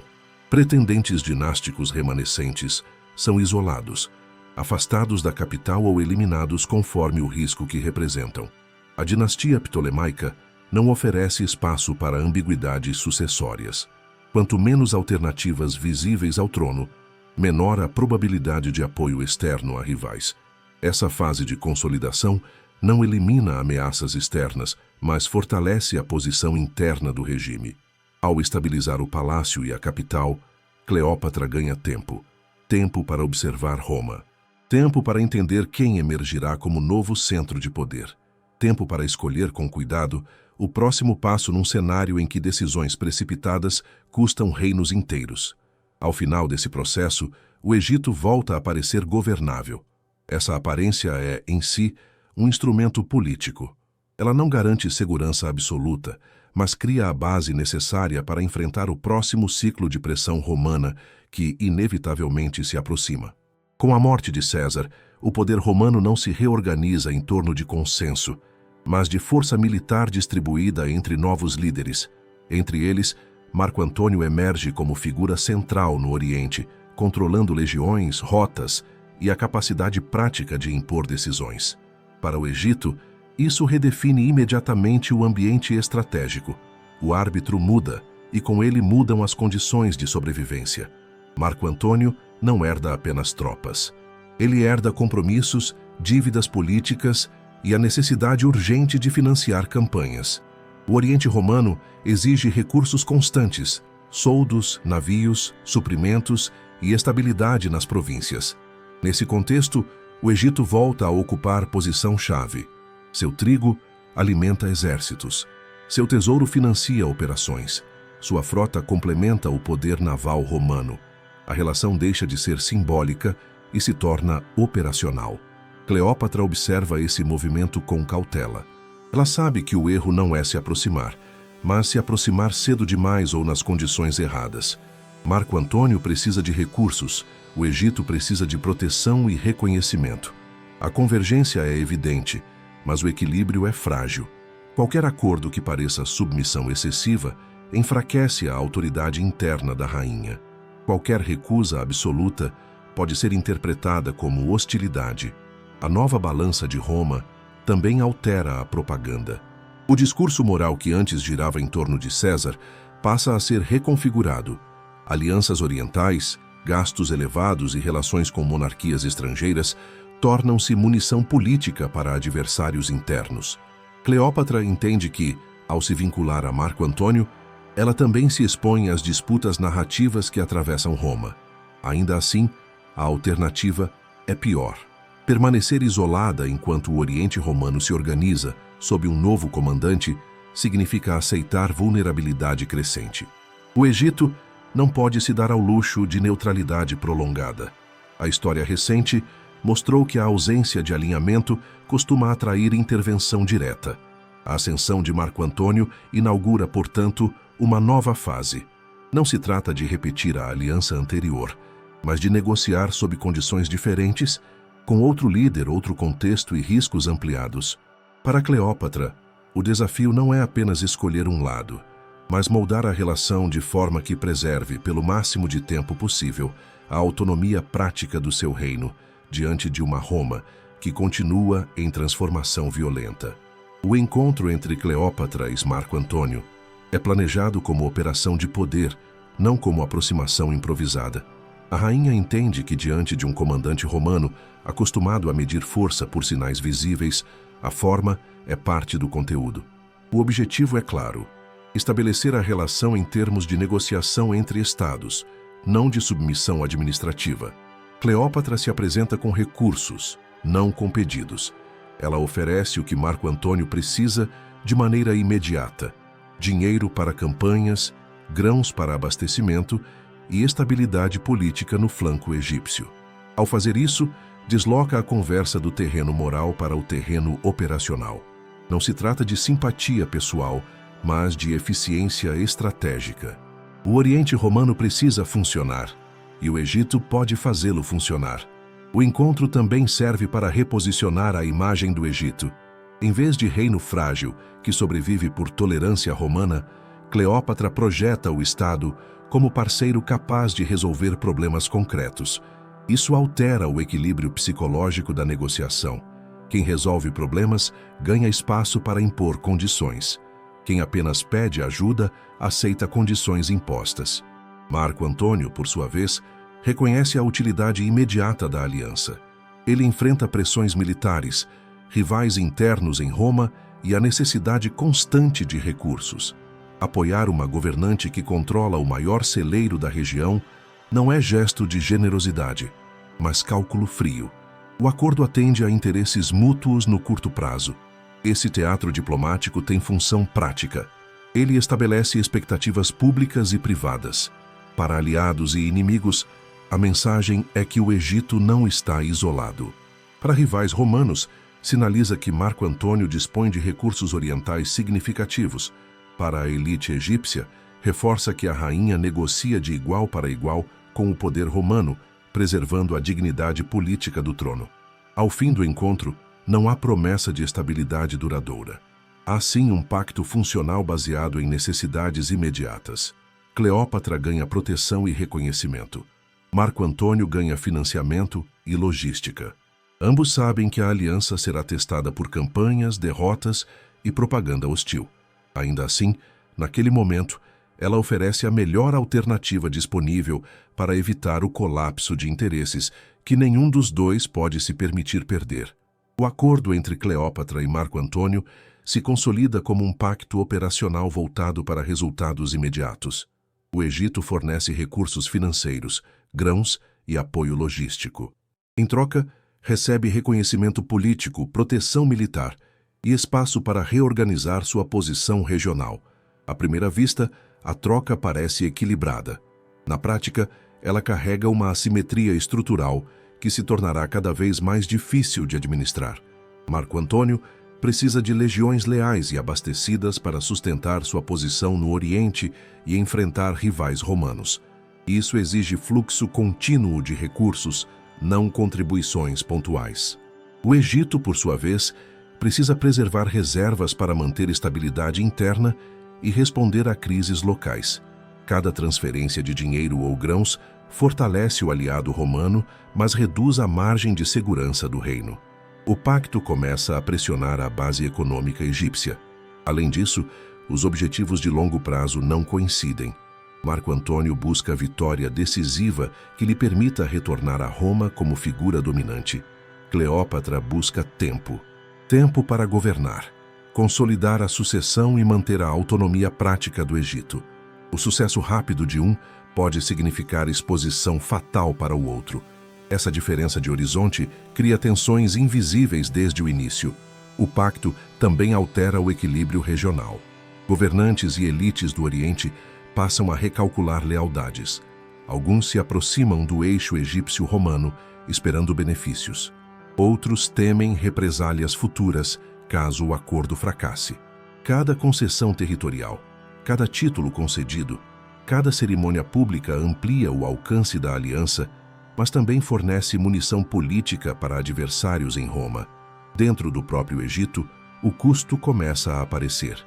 Pretendentes dinásticos remanescentes são isolados, afastados da capital ou eliminados conforme o risco que representam. A dinastia ptolemaica não oferece espaço para ambiguidades sucessórias. Quanto menos alternativas visíveis ao trono, menor a probabilidade de apoio externo a rivais. Essa fase de consolidação não elimina ameaças externas, mas fortalece a posição interna do regime. Ao estabilizar o palácio e a capital, Cleópatra ganha tempo. Tempo para observar Roma. Tempo para entender quem emergirá como novo centro de poder. Tempo para escolher com cuidado o próximo passo num cenário em que decisões precipitadas custam reinos inteiros. Ao final desse processo, o Egito volta a parecer governável. Essa aparência é, em si, um instrumento político. Ela não garante segurança absoluta, mas cria a base necessária para enfrentar o próximo ciclo de pressão romana que, inevitavelmente, se aproxima. Com a morte de César, o poder romano não se reorganiza em torno de consenso, mas de força militar distribuída entre novos líderes. Entre eles, Marco Antônio emerge como figura central no Oriente, controlando legiões, rotas e a capacidade prática de impor decisões. Para o Egito, isso redefine imediatamente o ambiente estratégico. O árbitro muda, e com ele mudam as condições de sobrevivência. Marco Antônio não herda apenas tropas. Ele herda compromissos, dívidas políticas e a necessidade urgente de financiar campanhas. O Oriente Romano exige recursos constantes, soldos, navios, suprimentos e estabilidade nas províncias. Nesse contexto, o Egito volta a ocupar posição-chave. Seu trigo alimenta exércitos. Seu tesouro financia operações. Sua frota complementa o poder naval romano. A relação deixa de ser simbólica e se torna operacional. Cleópatra observa esse movimento com cautela. Ela sabe que o erro não é se aproximar, mas se aproximar cedo demais ou nas condições erradas. Marco Antônio precisa de recursos, o Egito precisa de proteção e reconhecimento. A convergência é evidente, mas o equilíbrio é frágil. Qualquer acordo que pareça submissão excessiva enfraquece a autoridade interna da rainha. Qualquer recusa absoluta pode ser interpretada como hostilidade. A nova balança de Roma também altera a propaganda. O discurso moral que antes girava em torno de César passa a ser reconfigurado. Alianças orientais, gastos elevados e relações com monarquias estrangeiras tornam-se munição política para adversários internos. Cleópatra entende que, ao se vincular a Marco Antônio, ela também se expõe às disputas narrativas que atravessam Roma. Ainda assim, a alternativa é pior. Permanecer isolada enquanto o Oriente Romano se organiza sob um novo comandante significa aceitar vulnerabilidade crescente. O Egito não pode se dar ao luxo de neutralidade prolongada. A história recente mostrou que a ausência de alinhamento costuma atrair intervenção direta. A ascensão de Marco Antônio inaugura, portanto, uma nova fase. Não se trata de repetir a aliança anterior, mas de negociar sob condições diferentes, com outro líder, outro contexto e riscos ampliados. Para Cleópatra, o desafio não é apenas escolher um lado, mas moldar a relação de forma que preserve, pelo máximo de tempo possível, a autonomia prática do seu reino, diante de uma Roma que continua em transformação violenta. O encontro entre Cleópatra e Marco Antônio é planejado como operação de poder, não como aproximação improvisada. A rainha entende que, diante de um comandante romano acostumado a medir força por sinais visíveis, a forma é parte do conteúdo. O objetivo é claro: estabelecer a relação em termos de negociação entre estados, não de submissão administrativa. Cleópatra se apresenta com recursos, não com pedidos. Ela oferece o que Marco Antônio precisa de maneira imediata: dinheiro para campanhas, grãos para abastecimento e estabilidade política no flanco egípcio. Ao fazer isso, desloca a conversa do terreno moral para o terreno operacional. Não se trata de simpatia pessoal, mas de eficiência estratégica. O Oriente Romano precisa funcionar, e o Egito pode fazê-lo funcionar. O encontro também serve para reposicionar a imagem do Egito. Em vez de reino frágil, que sobrevive por tolerância romana, Cleópatra projeta o Estado como parceiro capaz de resolver problemas concretos. Isso altera o equilíbrio psicológico da negociação. Quem resolve problemas ganha espaço para impor condições. Quem apenas pede ajuda aceita condições impostas. Marco Antônio, por sua vez, reconhece a utilidade imediata da aliança. Ele enfrenta pressões militares, rivais internos em Roma e a necessidade constante de recursos. Apoiar uma governante que controla o maior celeiro da região não é gesto de generosidade, mas cálculo frio. O acordo atende a interesses mútuos no curto prazo. Esse teatro diplomático tem função prática. Ele estabelece expectativas públicas e privadas. Para aliados e inimigos, a mensagem é que o Egito não está isolado. Para rivais romanos, sinaliza que Marco Antônio dispõe de recursos orientais significativos. Para a elite egípcia, reforça que a rainha negocia de igual para igual com o poder romano, preservando a dignidade política do trono. Ao fim do encontro, não há promessa de estabilidade duradoura. Há sim um pacto funcional baseado em necessidades imediatas. Cleópatra ganha proteção e reconhecimento. Marco Antônio ganha financiamento, e logística. Ambos sabem que a aliança será testada por campanhas, derrotas e propaganda hostil. Ainda assim, naquele momento, ela oferece a melhor alternativa disponível para evitar o colapso de interesses que nenhum dos dois pode se permitir perder. O acordo entre Cleópatra e Marco Antônio se consolida como um pacto operacional voltado para resultados imediatos. O Egito fornece recursos financeiros, grãos e apoio logístico. Em troca, recebe reconhecimento político, proteção militar e espaço para reorganizar sua posição regional. À primeira vista, a troca parece equilibrada. Na prática, ela carrega uma assimetria estrutural que se tornará cada vez mais difícil de administrar. Marco Antônio precisa de legiões leais e abastecidas para sustentar sua posição no Oriente e enfrentar rivais romanos. Isso exige fluxo contínuo de recursos, não contribuições pontuais. O Egito, por sua vez, precisa preservar reservas para manter estabilidade interna e responder a crises locais. Cada transferência de dinheiro ou grãos fortalece o aliado romano, mas reduz a margem de segurança do reino. O pacto começa a pressionar a base econômica egípcia. Além disso, os objetivos de longo prazo não coincidem. Marco Antônio busca a vitória decisiva que lhe permita retornar a Roma como figura dominante. Cleópatra busca tempo. Tempo para governar, consolidar a sucessão e manter a autonomia prática do Egito. O sucesso rápido de um pode significar exposição fatal para o outro. Essa diferença de horizonte cria tensões invisíveis desde o início. O pacto também altera o equilíbrio regional. Governantes e elites do Oriente passam a recalcular lealdades. Alguns se aproximam do eixo egípcio-romano, esperando benefícios. Outros temem represálias futuras, caso o acordo fracasse. Cada concessão territorial, cada título concedido, cada cerimônia pública amplia o alcance da aliança, mas também fornece munição política para adversários em Roma. Dentro do próprio Egito, o custo começa a aparecer.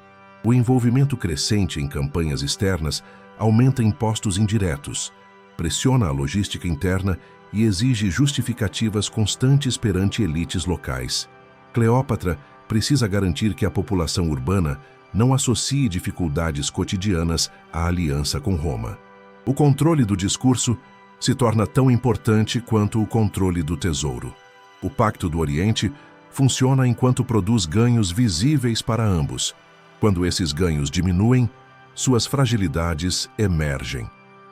O envolvimento crescente em campanhas externas aumenta impostos indiretos, pressiona a logística interna e exige justificativas constantes perante elites locais. Cleópatra precisa garantir que a população urbana não associe dificuldades cotidianas à aliança com Roma. O controle do discurso se torna tão importante quanto o controle do tesouro. O Pacto do Oriente funciona enquanto produz ganhos visíveis para ambos. Quando esses ganhos diminuem, suas fragilidades emergem.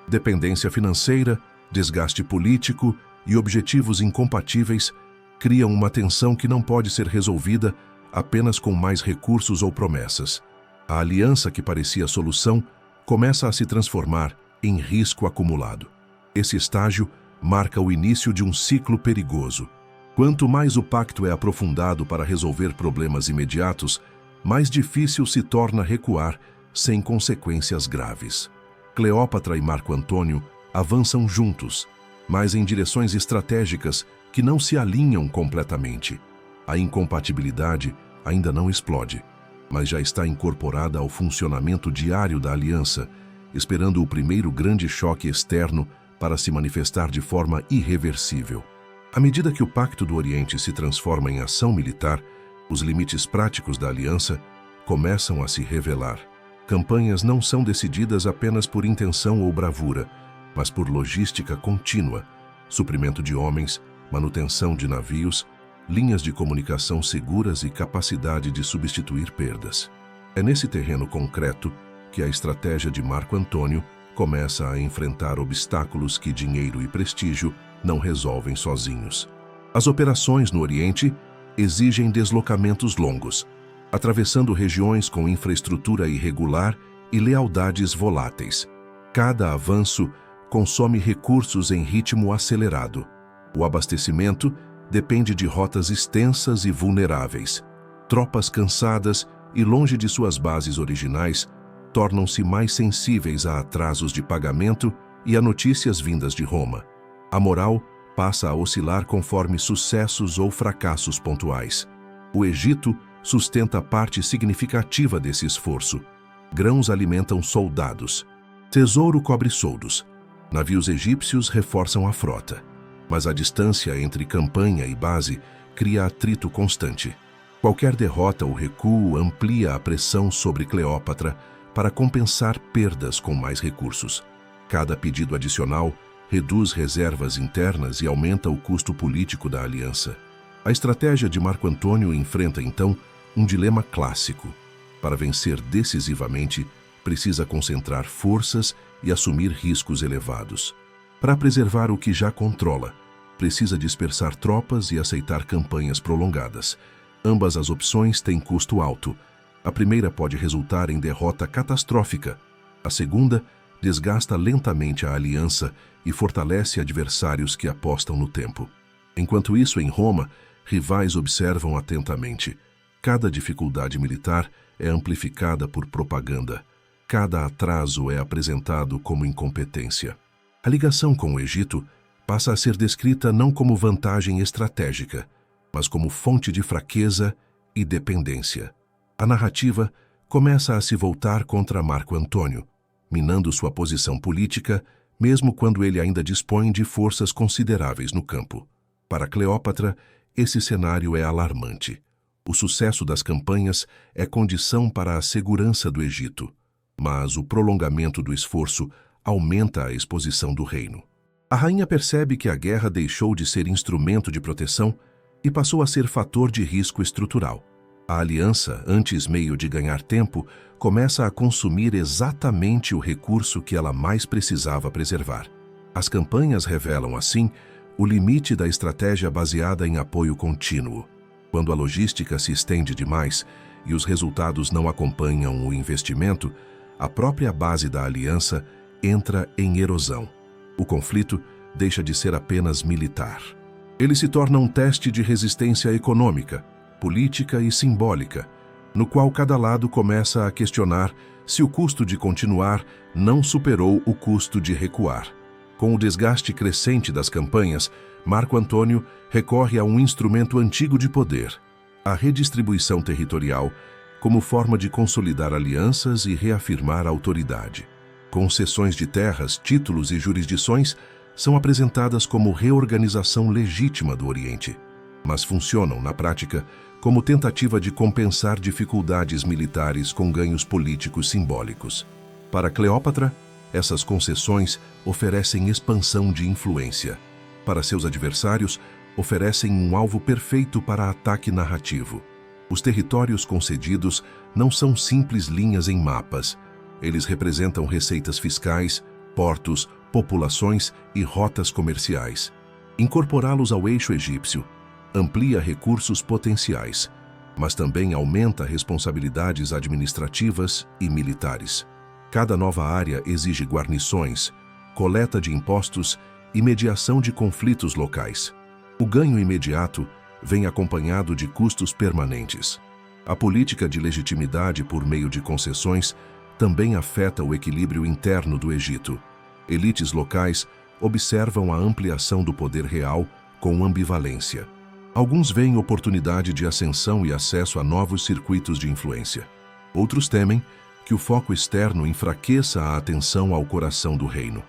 Dependência financeira, desgaste político e objetivos incompatíveis criam uma tensão que não pode ser resolvida apenas com mais recursos ou promessas. A aliança que parecia solução começa a se transformar em risco acumulado. Esse estágio marca o início de um ciclo perigoso. Quanto mais o pacto é aprofundado para resolver problemas imediatos, mais difícil se torna recuar sem consequências graves. Cleópatra e Marco Antônio avançam juntos, mas em direções estratégicas que não se alinham completamente. A incompatibilidade ainda não explode, mas já está incorporada ao funcionamento diário da aliança, esperando o primeiro grande choque externo para se manifestar de forma irreversível. À medida que o Pacto do Oriente se transforma em ação militar, os limites práticos da aliança começam a se revelar. Campanhas não são decididas apenas por intenção ou bravura, mas por logística contínua, suprimento de homens, manutenção de navios, linhas de comunicação seguras e capacidade de substituir perdas. É nesse terreno concreto que a estratégia de Marco Antônio começa a enfrentar obstáculos que dinheiro e prestígio não resolvem sozinhos. As operações no Oriente exigem deslocamentos longos, atravessando regiões com infraestrutura irregular e lealdades voláteis. Cada avanço consome recursos em ritmo acelerado. O abastecimento depende de rotas extensas e vulneráveis. Tropas cansadas e longe de suas bases originais tornam-se mais sensíveis a atrasos de pagamento e a notícias vindas de Roma. A moral passa a oscilar conforme sucessos ou fracassos pontuais. O Egito sustenta parte significativa desse esforço. Grãos alimentam soldados. Tesouro cobre soldos. Navios egípcios reforçam a frota. Mas a distância entre campanha e base cria atrito constante. Qualquer derrota ou recuo amplia a pressão sobre Cleópatra para compensar perdas com mais recursos. Cada pedido adicional reduz reservas internas e aumenta o custo político da aliança. A estratégia de Marco Antônio enfrenta, então, um dilema clássico. Para vencer decisivamente, precisa concentrar forças e assumir riscos elevados. Para preservar o que já controla, precisa dispersar tropas e aceitar campanhas prolongadas. Ambas as opções têm custo alto. A primeira pode resultar em derrota catastrófica. A segunda desgasta lentamente a aliança e fortalece adversários que apostam no tempo. Enquanto isso, em Roma, rivais observam atentamente. Cada dificuldade militar é amplificada por propaganda. Cada atraso é apresentado como incompetência. A ligação com o Egito passa a ser descrita não como vantagem estratégica, mas como fonte de fraqueza e dependência. A narrativa começa a se voltar contra Marco Antônio, minando sua posição política, mesmo quando ele ainda dispõe de forças consideráveis no campo. Para Cleópatra, esse cenário é alarmante. O sucesso das campanhas é condição para a segurança do Egito, mas o prolongamento do esforço aumenta a exposição do reino. A rainha percebe que a guerra deixou de ser instrumento de proteção e passou a ser fator de risco estrutural. A aliança, antes meio de ganhar tempo, começa a consumir exatamente o recurso que ela mais precisava preservar. As campanhas revelam, assim, o limite da estratégia baseada em apoio contínuo. Quando a logística se estende demais e os resultados não acompanham o investimento, a própria base da aliança entra em erosão. O conflito deixa de ser apenas militar. Ele se torna um teste de resistência econômica, política e simbólica, no qual cada lado começa a questionar se o custo de continuar não superou o custo de recuar. Com o desgaste crescente das campanhas, Marco Antônio recorre a um instrumento antigo de poder, a redistribuição territorial, como forma de consolidar alianças e reafirmar a autoridade. Concessões de terras, títulos e jurisdições são apresentadas como reorganização legítima do Oriente, mas funcionam, na prática, como tentativa de compensar dificuldades militares com ganhos políticos simbólicos. Para Cleópatra, essas concessões oferecem expansão de influência. Para seus adversários, oferecem um alvo perfeito para ataque narrativo. Os territórios concedidos não são simples linhas em mapas. Eles representam receitas fiscais, portos, populações e rotas comerciais. Incorporá-los ao eixo egípcio amplia recursos potenciais, mas também aumenta responsabilidades administrativas e militares. Cada nova área exige guarnições, coleta de impostos e mediação de conflitos locais. O ganho imediato vem acompanhado de custos permanentes. A política de legitimidade por meio de concessões também afeta o equilíbrio interno do Egito. Elites locais observam a ampliação do poder real com ambivalência. Alguns veem oportunidade de ascensão e acesso a novos circuitos de influência. Outros temem que o foco externo enfraqueça a atenção ao coração do reino.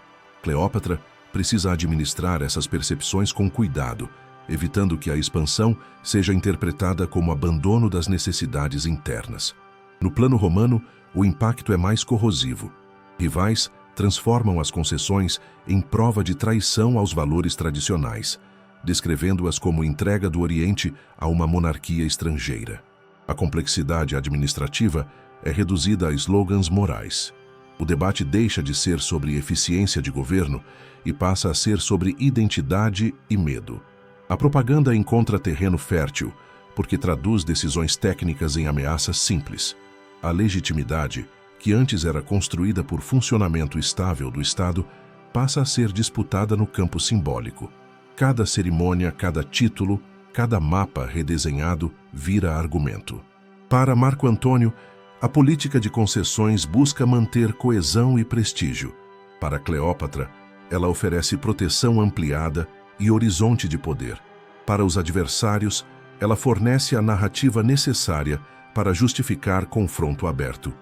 Cleópatra precisa administrar essas percepções com cuidado, evitando que a expansão seja interpretada como abandono das necessidades internas. No plano romano, o impacto é mais corrosivo. Rivais transformam as concessões em prova de traição aos valores tradicionais, descrevendo-as como entrega do Oriente a uma monarquia estrangeira. A complexidade administrativa é reduzida a slogans morais. O debate deixa de ser sobre eficiência de governo e passa a ser sobre identidade e medo. A propaganda encontra terreno fértil, porque traduz decisões técnicas em ameaças simples. A legitimidade, que antes era construída por funcionamento estável do Estado, passa a ser disputada no campo simbólico. Cada cerimônia, cada título, cada mapa redesenhado vira argumento. Para Marco Antônio, a política de concessões busca manter coesão e prestígio. Para Cleópatra, ela oferece proteção ampliada e horizonte de poder. Para os adversários, ela fornece a narrativa necessária para justificar confronto aberto.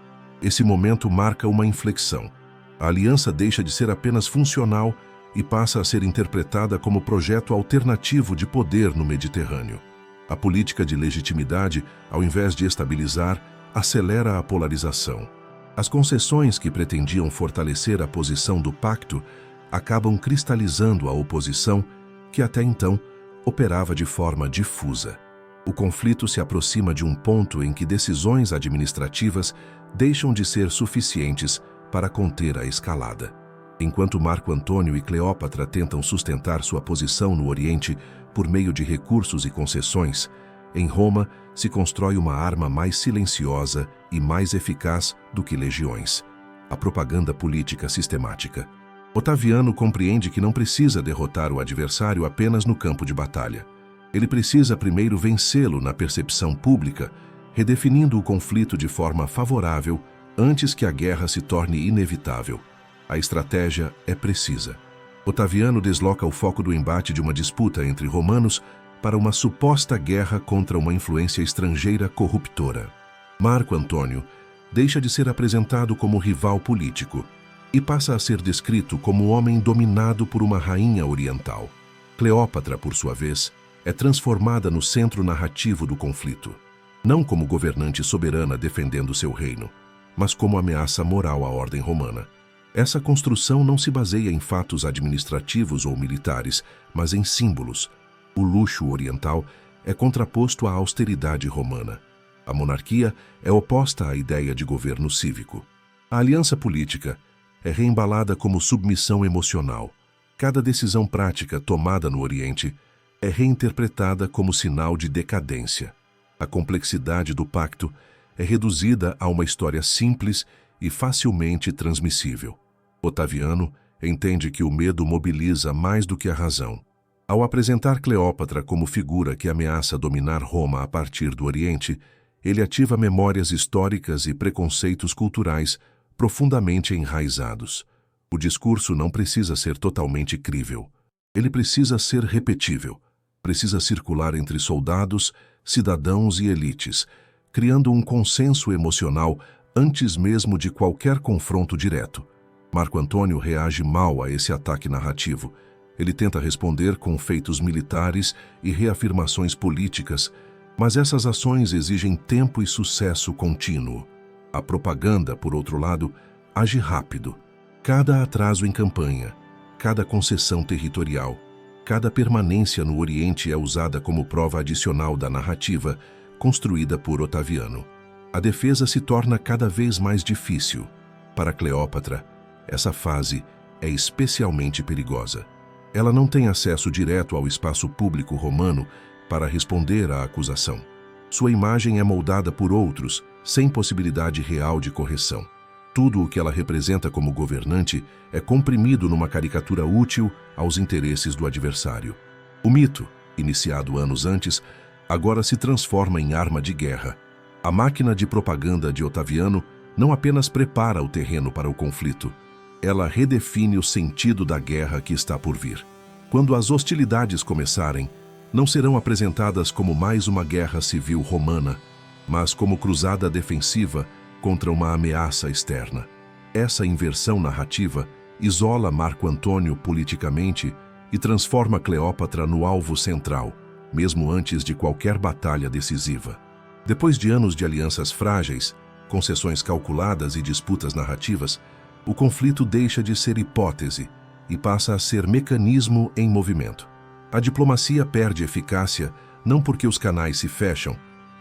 Esse momento marca uma inflexão. A aliança deixa de ser apenas funcional e passa a ser interpretada como projeto alternativo de poder no Mediterrâneo. A política de legitimidade, ao invés de estabilizar, acelera a polarização. As concessões que pretendiam fortalecer a posição do pacto acabam cristalizando a oposição que até então operava de forma difusa. O conflito se aproxima de um ponto em que decisões administrativas deixam de ser suficientes para conter a escalada. Enquanto Marco Antônio e Cleópatra tentam sustentar sua posição no Oriente por meio de recursos e concessões, em Roma se constrói uma arma mais silenciosa e mais eficaz do que legiões: a propaganda política sistemática. Otaviano compreende que não precisa derrotar o adversário apenas no campo de batalha. Ele precisa primeiro vencê-lo na percepção pública, redefinindo o conflito de forma favorável antes que a guerra se torne inevitável. A estratégia é precisa. Otaviano desloca o foco do embate de uma disputa entre romanos para uma suposta guerra contra uma influência estrangeira corruptora. Marco Antônio deixa de ser apresentado como rival político e passa a ser descrito como homem dominado por uma rainha oriental. Cleópatra, por sua vez, é transformada no centro narrativo do conflito, não como governante soberana defendendo seu reino, mas como ameaça moral à ordem romana. Essa construção não se baseia em fatos administrativos ou militares, mas em símbolos. O luxo oriental é contraposto à austeridade romana. A monarquia é oposta à ideia de governo cívico. A aliança política é reembalada como submissão emocional. Cada decisão prática tomada no Oriente é reinterpretada como sinal de decadência. A complexidade do pacto é reduzida a uma história simples e facilmente transmissível. Otaviano entende que o medo mobiliza mais do que a razão. Ao apresentar Cleópatra como figura que ameaça dominar Roma a partir do Oriente, ele ativa memórias históricas e preconceitos culturais profundamente enraizados. O discurso não precisa ser totalmente crível. Ele precisa ser repetível. Precisa circular entre soldados, cidadãos e elites, criando um consenso emocional antes mesmo de qualquer confronto direto. Marco Antônio reage mal a esse ataque narrativo. Ele tenta responder com feitos militares e reafirmações políticas, mas essas ações exigem tempo e sucesso contínuo. A propaganda, por outro lado, age rápido. Cada atraso em campanha, cada concessão territorial, cada permanência no Oriente é usada como prova adicional da narrativa construída por Otaviano. A defesa se torna cada vez mais difícil. Para Cleópatra, essa fase é especialmente perigosa. Ela não tem acesso direto ao espaço público romano para responder à acusação. Sua imagem é moldada por outros, sem possibilidade real de correção. Tudo o que ela representa como governante é comprimido numa caricatura útil aos interesses do adversário. O mito, iniciado anos antes, agora se transforma em arma de guerra. A máquina de propaganda de Otaviano não apenas prepara o terreno para o conflito, ela redefine o sentido da guerra que está por vir. Quando as hostilidades começarem, não serão apresentadas como mais uma guerra civil romana, mas como cruzada defensiva contra uma ameaça externa. Essa inversão narrativa isola Marco Antônio politicamente e transforma Cleópatra no alvo central, mesmo antes de qualquer batalha decisiva. Depois de anos de alianças frágeis, concessões calculadas e disputas narrativas, o conflito deixa de ser hipótese e passa a ser mecanismo em movimento. A diplomacia perde eficácia não porque os canais se fecham,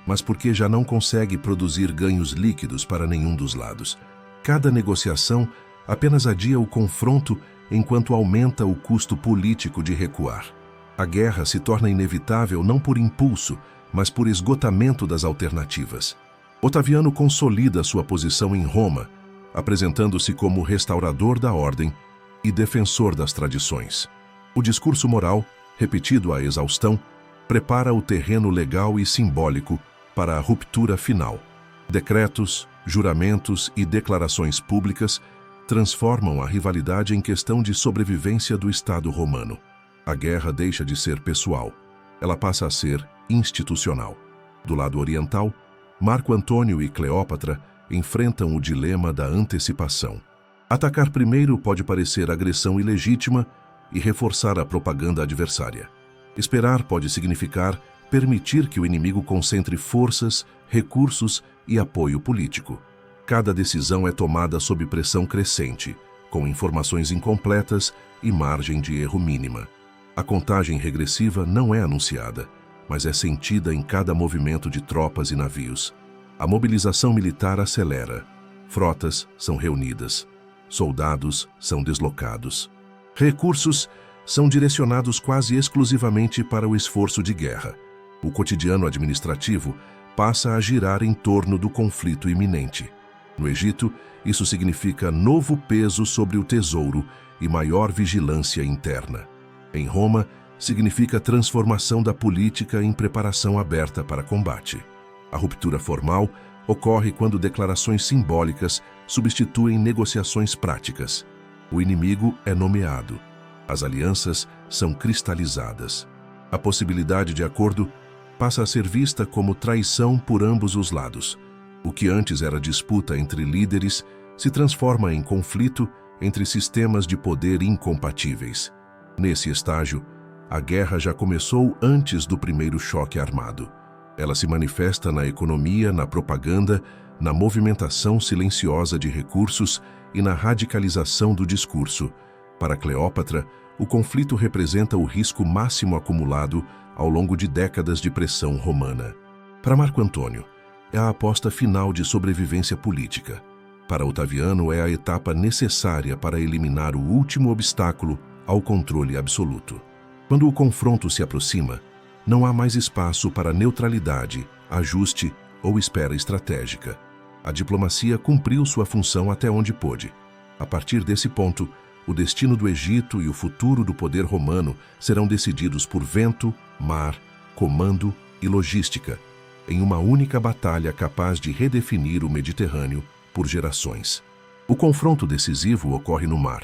mas porque já não consegue produzir ganhos líquidos para nenhum dos lados. Cada negociação apenas adia o confronto enquanto aumenta o custo político de recuar. A guerra se torna inevitável não por impulso, mas por esgotamento das alternativas. Otaviano consolida sua posição em Roma, apresentando-se como restaurador da ordem e defensor das tradições. O discurso moral, repetido à exaustão, prepara o terreno legal e simbólico para a ruptura final. Decretos, juramentos e declarações públicas transformam a rivalidade em questão de sobrevivência do Estado romano. A guerra deixa de ser pessoal. Ela passa a ser institucional. Do lado oriental, Marco Antônio e Cleópatra enfrentam o dilema da antecipação. Atacar primeiro pode parecer agressão ilegítima e reforçar a propaganda adversária. Esperar pode significar permitir que o inimigo concentre forças, recursos e apoio político. Cada decisão é tomada sob pressão crescente, com informações incompletas e margem de erro mínima. A contagem regressiva não é anunciada, mas é sentida em cada movimento de tropas e navios. A mobilização militar acelera. Frotas são reunidas. Soldados são deslocados. Recursos são direcionados quase exclusivamente para o esforço de guerra. O cotidiano administrativo passa a girar em torno do conflito iminente. No Egito, isso significa novo peso sobre o tesouro e maior vigilância interna. Em Roma, significa transformação da política em preparação aberta para combate. A ruptura formal ocorre quando declarações simbólicas substituem negociações práticas. O inimigo é nomeado. As alianças são cristalizadas. A possibilidade de acordo passa a ser vista como traição por ambos os lados. O que antes era disputa entre líderes se transforma em conflito entre sistemas de poder incompatíveis. Nesse estágio, a guerra já começou antes do primeiro choque armado. Ela se manifesta na economia, na propaganda, na movimentação silenciosa de recursos e na radicalização do discurso. Para Cleópatra, o conflito representa o risco máximo acumulado ao longo de décadas de pressão romana. Para Marco Antônio, é a aposta final de sobrevivência política. Para Otaviano, é a etapa necessária para eliminar o último obstáculo ao controle absoluto. Quando o confronto se aproxima, não há mais espaço para neutralidade, ajuste ou espera estratégica. A diplomacia cumpriu sua função até onde pôde. A partir desse ponto, o destino do Egito e o futuro do poder romano serão decididos por vento, mar, comando e logística, em uma única batalha capaz de redefinir o Mediterrâneo por gerações. O confronto decisivo ocorre no mar,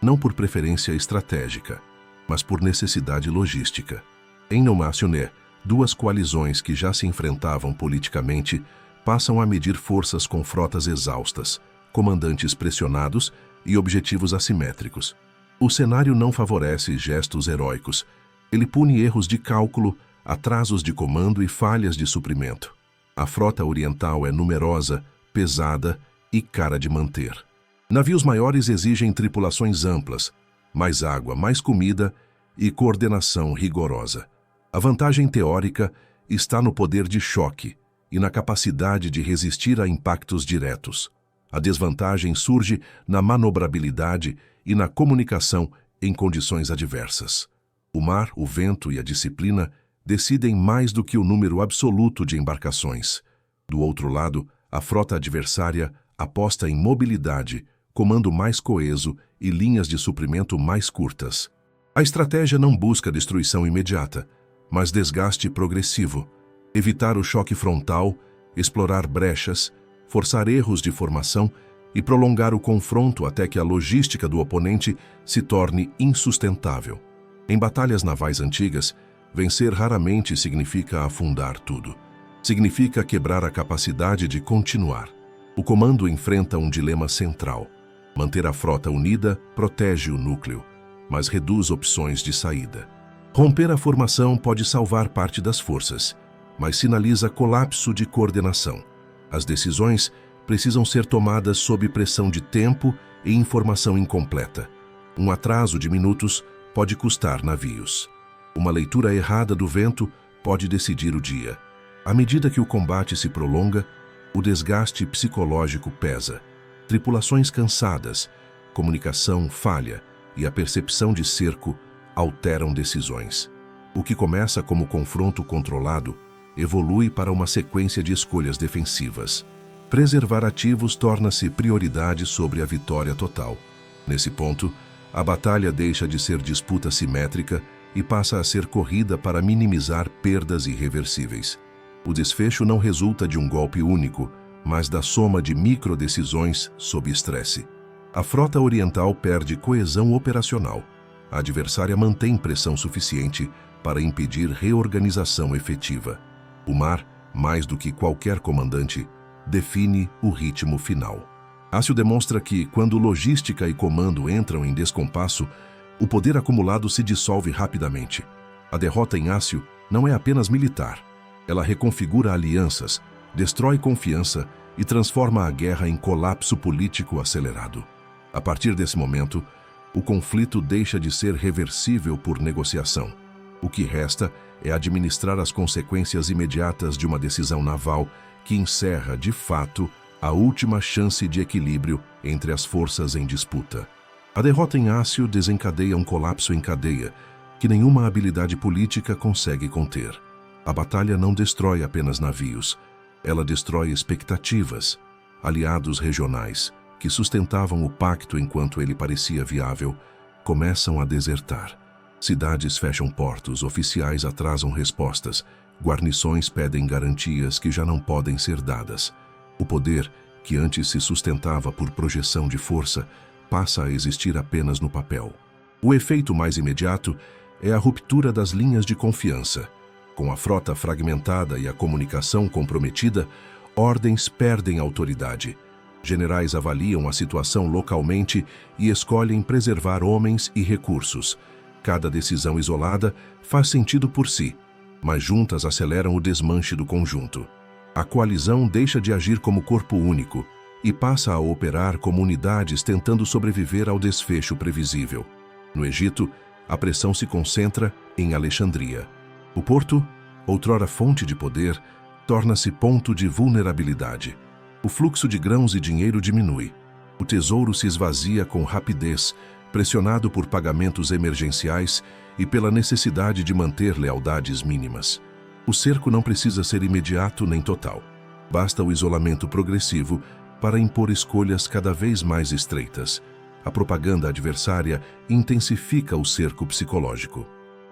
não por preferência estratégica, mas por necessidade logística. Em Nomacioné, duas coalizões que já se enfrentavam politicamente passam a medir forças com frotas exaustas, comandantes pressionados e objetivos assimétricos. O cenário não favorece gestos heróicos. Ele pune erros de cálculo, atrasos de comando e falhas de suprimento. A frota oriental é numerosa, pesada e cara de manter. Navios maiores exigem tripulações amplas, mais água, mais comida e coordenação rigorosa. A vantagem teórica está no poder de choque e na capacidade de resistir a impactos diretos. A desvantagem surge na manobrabilidade e na comunicação em condições adversas. O mar, o vento e a disciplina decidem mais do que o número absoluto de embarcações. Do outro lado, a frota adversária aposta em mobilidade, comando mais coeso e linhas de suprimento mais curtas. A estratégia não busca destruição imediata, mas desgaste progressivo. Evitar o choque frontal, explorar brechas, forçar erros de formação e prolongar o confronto até que a logística do oponente se torne insustentável. Em batalhas navais antigas, vencer raramente significa afundar tudo. Significa quebrar a capacidade de continuar. O comando enfrenta um dilema central. Manter a frota unida protege o núcleo, mas reduz opções de saída. Romper a formação pode salvar parte das forças, mas sinaliza colapso de coordenação. As decisões precisam ser tomadas sob pressão de tempo e informação incompleta. Um atraso de minutos pode custar navios. Uma leitura errada do vento pode decidir o dia. À medida que o combate se prolonga, o desgaste psicológico pesa. Tripulações cansadas, comunicação falha e a percepção de cerco alteram decisões. O que começa como confronto controlado evolui para uma sequência de escolhas defensivas. Preservar ativos torna-se prioridade sobre a vitória total. Nesse ponto, a batalha deixa de ser disputa simétrica e passa a ser corrida para minimizar perdas irreversíveis. O desfecho não resulta de um golpe único, mas da soma de microdecisões sob estresse. A frota oriental perde coesão operacional. A adversária mantém pressão suficiente para impedir reorganização efetiva. O mar, mais do que qualquer comandante, define o ritmo final. Ácio demonstra que, quando logística e comando entram em descompasso, O poder acumulado se dissolve rapidamente. A derrota em Ácio não é apenas militar. Ela reconfigura alianças, destrói confiança e transforma a guerra em colapso político acelerado. A partir desse momento, o conflito deixa de ser reversível por negociação. O que resta é administrar as consequências imediatas de uma decisão naval que encerra, de fato, a última chance de equilíbrio entre as forças em disputa. A derrota em Ácio desencadeia um colapso em cadeia que nenhuma habilidade política consegue conter. A batalha não destrói apenas navios, ela destrói expectativas. Aliados regionais, que sustentavam o pacto enquanto ele parecia viável, começam a desertar. Cidades fecham portos, oficiais atrasam respostas, guarnições pedem garantias que já não podem ser dadas. O poder, que antes se sustentava por projeção de força, passa a existir apenas no papel. O efeito mais imediato é a ruptura das linhas de confiança. Com a frota fragmentada e a comunicação comprometida, ordens perdem autoridade. Generais avaliam a situação localmente e escolhem preservar homens e recursos. Cada decisão isolada faz sentido por si, mas juntas aceleram o desmanche do conjunto. A coalizão deixa de agir como corpo único e passa a operar como unidades tentando sobreviver ao desfecho previsível. No Egito, a pressão se concentra em Alexandria. O porto, outrora fonte de poder, torna-se ponto de vulnerabilidade. O fluxo de grãos e dinheiro diminui. O tesouro se esvazia com rapidez, pressionado por pagamentos emergenciais e pela necessidade de manter lealdades mínimas. O cerco não precisa ser imediato nem total. Basta o isolamento progressivo para impor escolhas cada vez mais estreitas. A propaganda adversária intensifica o cerco psicológico.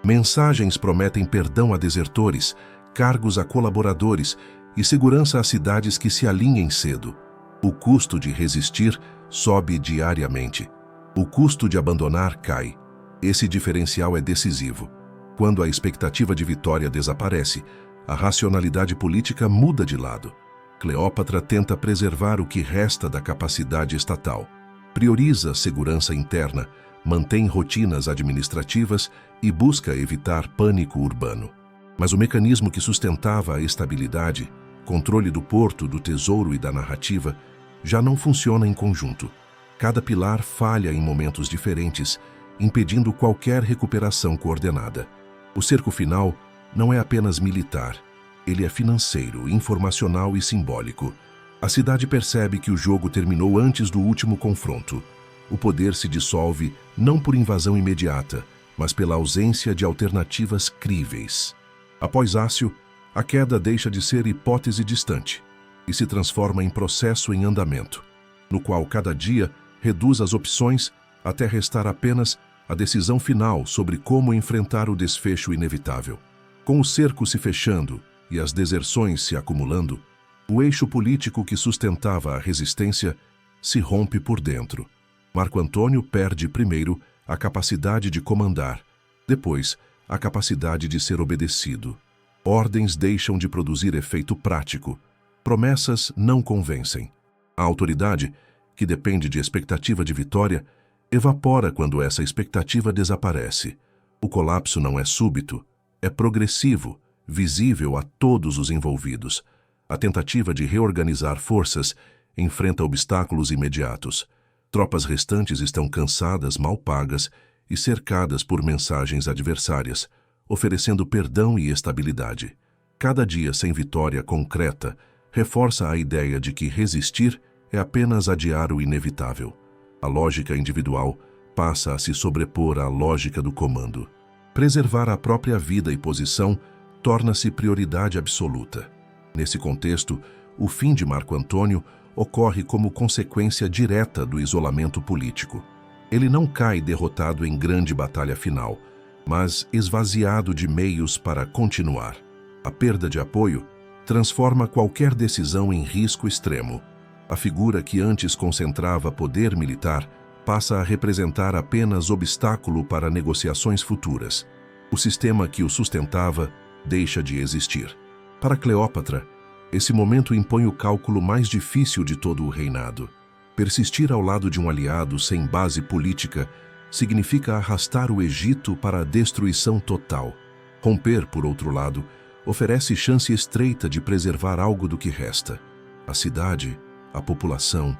Mensagens prometem perdão a desertores, cargos a colaboradores e segurança a cidades que se alinhem cedo. O custo de resistir sobe diariamente. O custo de abandonar cai. Esse diferencial é decisivo. Quando a expectativa de vitória desaparece, a racionalidade política muda de lado. Cleópatra tenta preservar o que resta da capacidade estatal. Prioriza segurança interna, mantém rotinas administrativas e busca evitar pânico urbano. Mas o mecanismo que sustentava a estabilidade, controle do porto, do tesouro e da narrativa, já não funciona em conjunto. Cada pilar falha em momentos diferentes, impedindo qualquer recuperação coordenada. O cerco final não é apenas militar, ele é financeiro, informacional e simbólico. A cidade percebe que o jogo terminou antes do último confronto. O poder se dissolve não por invasão imediata, mas pela ausência de alternativas críveis. Após Ácio, a queda deixa de ser hipótese distante e se transforma em processo em andamento, no qual cada dia reduz as opções até restar apenas a decisão final sobre como enfrentar o desfecho inevitável. Com o cerco se fechando e as deserções se acumulando, o eixo político que sustentava a resistência se rompe por dentro. Marco Antônio perde primeiro a capacidade de comandar, depois a capacidade de ser obedecido. Ordens deixam de produzir efeito prático. Promessas não convencem. A autoridade, que depende de expectativa de vitória, evapora quando essa expectativa desaparece. O colapso não é súbito, é progressivo, visível a todos os envolvidos. A tentativa de reorganizar forças enfrenta obstáculos imediatos. Tropas restantes estão cansadas, mal pagas e cercadas por mensagens adversárias, oferecendo perdão e estabilidade. Cada dia sem vitória concreta reforça a ideia de que resistir é apenas adiar o inevitável. A lógica individual passa a se sobrepor à lógica do comando. Preservar a própria vida e posição torna-se prioridade absoluta. Nesse contexto, o fim de Marco Antônio ocorre como consequência direta do isolamento político. Ele não cai derrotado em grande batalha final, mas esvaziado de meios para continuar. A perda de apoio transforma qualquer decisão em risco extremo. A figura que antes concentrava poder militar passa a representar apenas obstáculo para negociações futuras. O sistema que o sustentava deixa de existir. Para Cleópatra, esse momento impõe o cálculo mais difícil de todo o reinado. Persistir ao lado de um aliado sem base política significa arrastar o Egito para a destruição total. Romper, por outro lado, oferece chance estreita de preservar algo do que resta: a cidade, a população,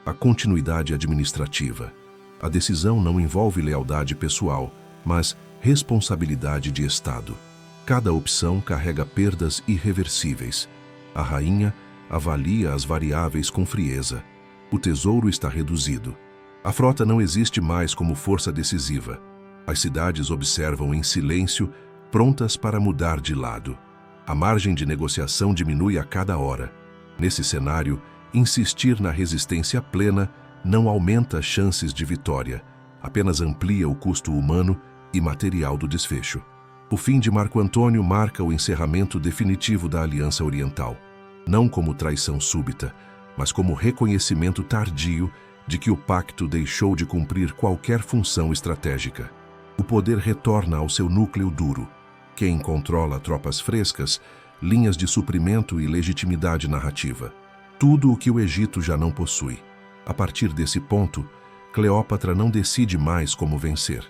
a continuidade administrativa. A decisão não envolve lealdade pessoal, mas responsabilidade de Estado. Cada opção carrega perdas irreversíveis. A rainha avalia as variáveis com frieza. O tesouro está reduzido. A frota não existe mais como força decisiva. As cidades observam em silêncio, prontas para mudar de lado. A margem de negociação diminui a cada hora. Nesse cenário, insistir na resistência plena não aumenta as chances de vitória, apenas amplia o custo humano e material do desfecho. O fim de Marco Antônio marca o encerramento definitivo da Aliança Oriental, não como traição súbita, mas como reconhecimento tardio de que o pacto deixou de cumprir qualquer função estratégica. O poder retorna ao seu núcleo duro. Quem controla tropas frescas, linhas de suprimento e legitimidade narrativa. Tudo o que o Egito já não possui. A partir desse ponto, Cleópatra não decide mais como vencer,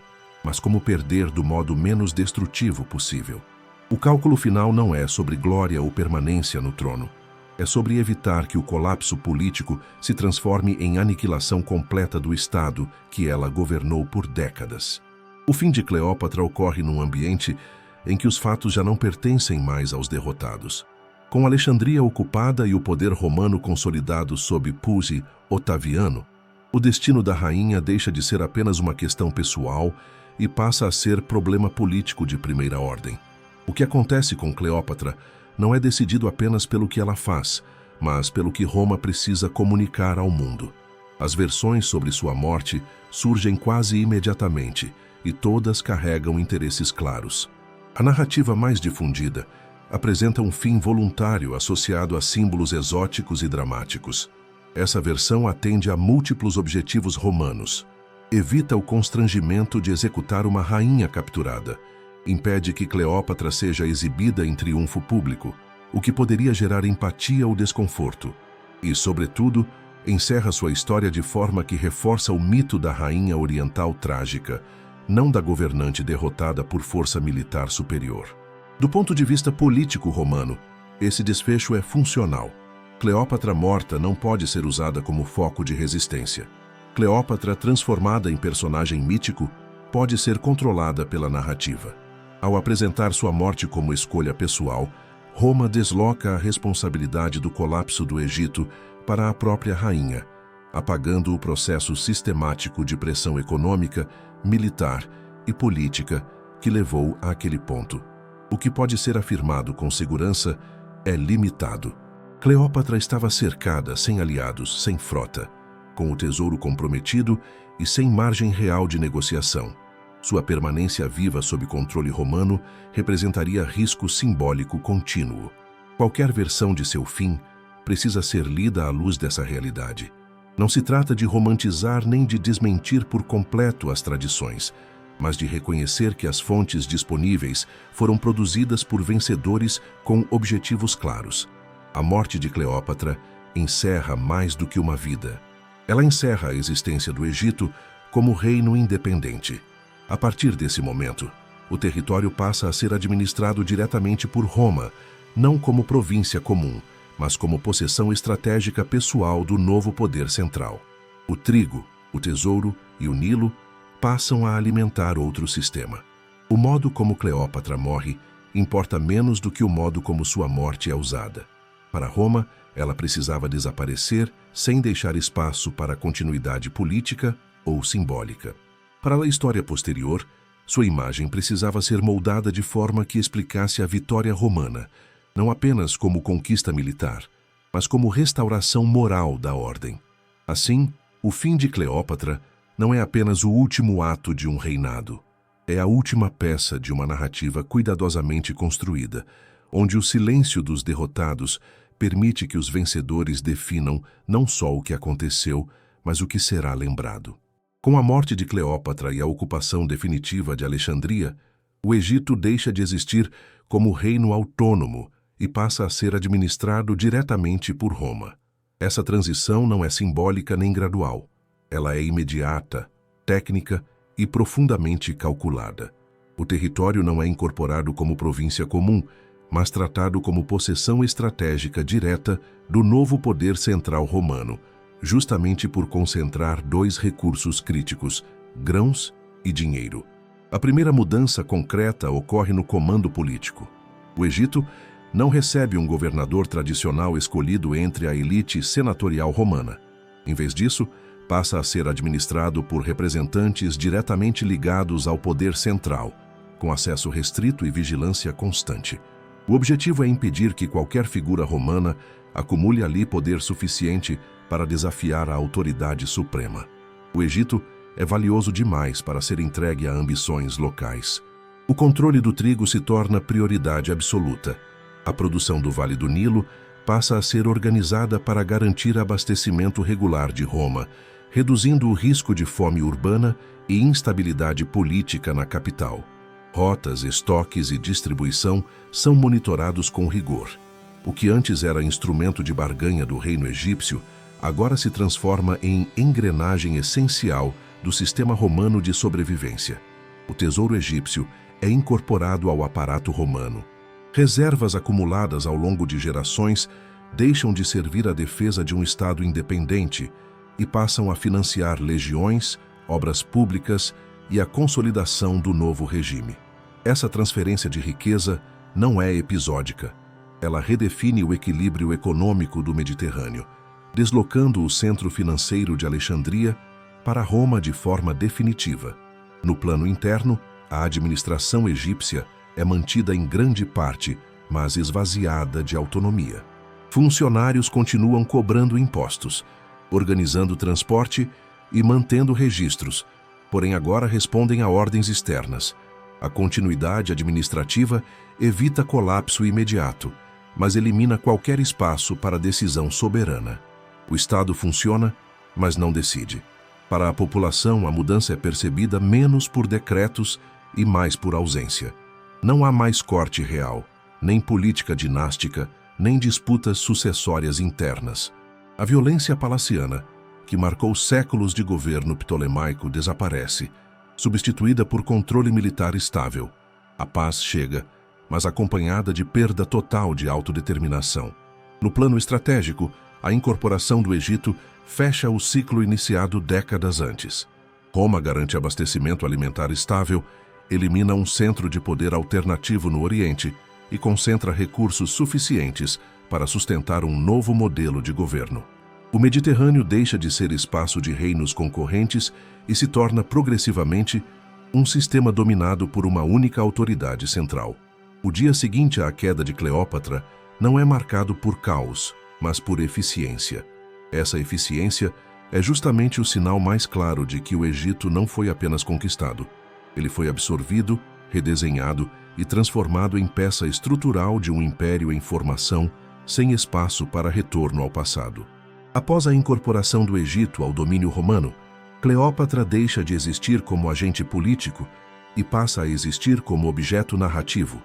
mas como perder do modo menos destrutivo possível. O cálculo final não é sobre glória ou permanência no trono. É sobre evitar que o colapso político se transforme em aniquilação completa do Estado que ela governou por décadas. O fim de Cleópatra ocorre num ambiente em que os fatos já não pertencem mais aos derrotados. Com Alexandria ocupada e o poder romano consolidado sob Pulse Otaviano, o destino da rainha deixa de ser apenas uma questão pessoal e passa a ser problema político de primeira ordem. O que acontece com Cleópatra não é decidido apenas pelo que ela faz, mas pelo que Roma precisa comunicar ao mundo. As versões sobre sua morte surgem quase imediatamente e todas carregam interesses claros. A narrativa mais difundida apresenta um fim voluntário associado a símbolos exóticos e dramáticos. Essa versão atende a múltiplos objetivos romanos. Evita o constrangimento de executar uma rainha capturada. Impede que Cleópatra seja exibida em triunfo público, o que poderia gerar empatia ou desconforto. E, sobretudo, encerra sua história de forma que reforça o mito da rainha oriental trágica, não da governante derrotada por força militar superior. Do ponto de vista político romano, esse desfecho é funcional. Cleópatra morta não pode ser usada como foco de resistência. Cleópatra, transformada em personagem mítico, pode ser controlada pela narrativa. Ao apresentar sua morte como escolha pessoal, Roma desloca a responsabilidade do colapso do Egito para a própria rainha, apagando o processo sistemático de pressão econômica, militar e política que levou àquele ponto. O que pode ser afirmado com segurança é limitado. Cleópatra estava cercada, sem aliados, sem frota, com o tesouro comprometido e sem margem real de negociação. Sua permanência viva sob controle romano representaria risco simbólico contínuo. Qualquer versão de seu fim precisa ser lida à luz dessa realidade. Não se trata de romantizar nem de desmentir por completo as tradições, mas de reconhecer que as fontes disponíveis foram produzidas por vencedores com objetivos claros. A morte de Cleópatra encerra mais do que uma vida. Ela encerra a existência do Egito como reino independente. A partir desse momento, o território passa a ser administrado diretamente por Roma, não como província comum, mas como possessão estratégica pessoal do novo poder central. O trigo, o tesouro e o Nilo passam a alimentar outro sistema. O modo como Cleópatra morre importa menos do que o modo como sua morte é usada. Para Roma, ela precisava desaparecer sem deixar espaço para continuidade política ou simbólica. Para a história posterior, sua imagem precisava ser moldada de forma que explicasse a vitória romana, não apenas como conquista militar, mas como restauração moral da ordem. Assim, o fim de Cleópatra não é apenas o último ato de um reinado. É a última peça de uma narrativa cuidadosamente construída, onde o silêncio dos derrotados permite que os vencedores definam não só o que aconteceu, mas o que será lembrado. Com a morte de Cleópatra e a ocupação definitiva de Alexandria, o Egito deixa de existir como reino autônomo e passa a ser administrado diretamente por Roma. Essa transição não é simbólica nem gradual. Ela é imediata, técnica e profundamente calculada. O território não é incorporado como província comum, mas tratado como possessão estratégica direta do novo poder central romano, justamente por concentrar dois recursos críticos, grãos e dinheiro. A primeira mudança concreta ocorre no comando político. O Egito não recebe um governador tradicional escolhido entre a elite senatorial romana. Em vez disso, passa a ser administrado por representantes diretamente ligados ao poder central, com acesso restrito e vigilância constante. O objetivo é impedir que qualquer figura romana acumule ali poder suficiente para desafiar a autoridade suprema. O Egito é valioso demais para ser entregue a ambições locais. O controle do trigo se torna prioridade absoluta. A produção do Vale do Nilo passa a ser organizada para garantir abastecimento regular de Roma, reduzindo o risco de fome urbana e instabilidade política na capital. Rotas, estoques e distribuição são monitorados com rigor. O que antes era instrumento de barganha do reino egípcio, agora se transforma em engrenagem essencial do sistema romano de sobrevivência. O tesouro egípcio é incorporado ao aparato romano. Reservas acumuladas ao longo de gerações deixam de servir à defesa de um Estado independente e passam a financiar legiões, obras públicas e a consolidação do novo regime. Essa transferência de riqueza não é episódica. Ela redefine o equilíbrio econômico do Mediterrâneo, deslocando o centro financeiro de Alexandria para Roma de forma definitiva. No plano interno, a administração egípcia é mantida em grande parte, mas esvaziada de autonomia. Funcionários continuam cobrando impostos, organizando transporte e mantendo registros, porém agora respondem a ordens externas. A continuidade administrativa evita colapso imediato, mas elimina qualquer espaço para decisão soberana. O Estado funciona, mas não decide. Para a população, a mudança é percebida menos por decretos e mais por ausência. Não há mais corte real, nem política dinástica, nem disputas sucessórias internas. A violência palaciana, que marcou séculos de governo ptolemaico, desaparece, substituída por controle militar estável. A paz chega, mas acompanhada de perda total de autodeterminação. No plano estratégico, a incorporação do Egito fecha o ciclo iniciado décadas antes. Roma garante abastecimento alimentar estável, elimina um centro de poder alternativo no Oriente e concentra recursos suficientes para sustentar um novo modelo de governo. O Mediterrâneo deixa de ser espaço de reinos concorrentes e se torna progressivamente um sistema dominado por uma única autoridade central. O dia seguinte à queda de Cleópatra não é marcado por caos, mas por eficiência. Essa eficiência é justamente o sinal mais claro de que o Egito não foi apenas conquistado. Ele foi absorvido, redesenhado e transformado em peça estrutural de um império em formação, sem espaço para retorno ao passado. Após a incorporação do Egito ao domínio romano, Cleópatra deixa de existir como agente político e passa a existir como objeto narrativo.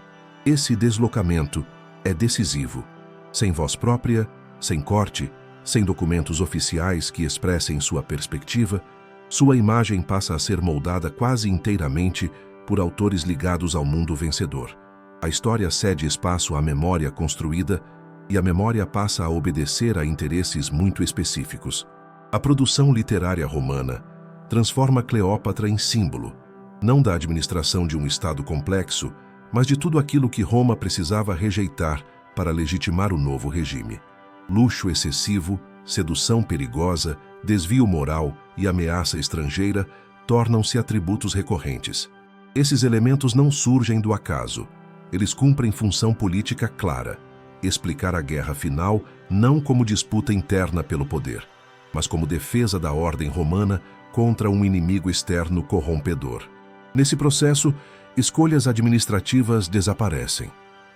Esse deslocamento é decisivo. Sem voz própria, sem corte, sem documentos oficiais que expressem sua perspectiva, sua imagem passa a ser moldada quase inteiramente por autores ligados ao mundo vencedor. A história cede espaço à memória construída e a memória passa a obedecer a interesses muito específicos. A produção literária romana transforma Cleópatra em símbolo, não da administração de um Estado complexo, mas de tudo aquilo que Roma precisava rejeitar para legitimar o novo regime. Luxo excessivo, sedução perigosa, desvio moral e ameaça estrangeira tornam-se atributos recorrentes. Esses elementos não surgem do acaso. Eles cumprem função política clara: explicar a guerra final não como disputa interna pelo poder, mas como defesa da ordem romana contra um inimigo externo corrompedor. Nesse processo, escolhas administrativas desaparecem.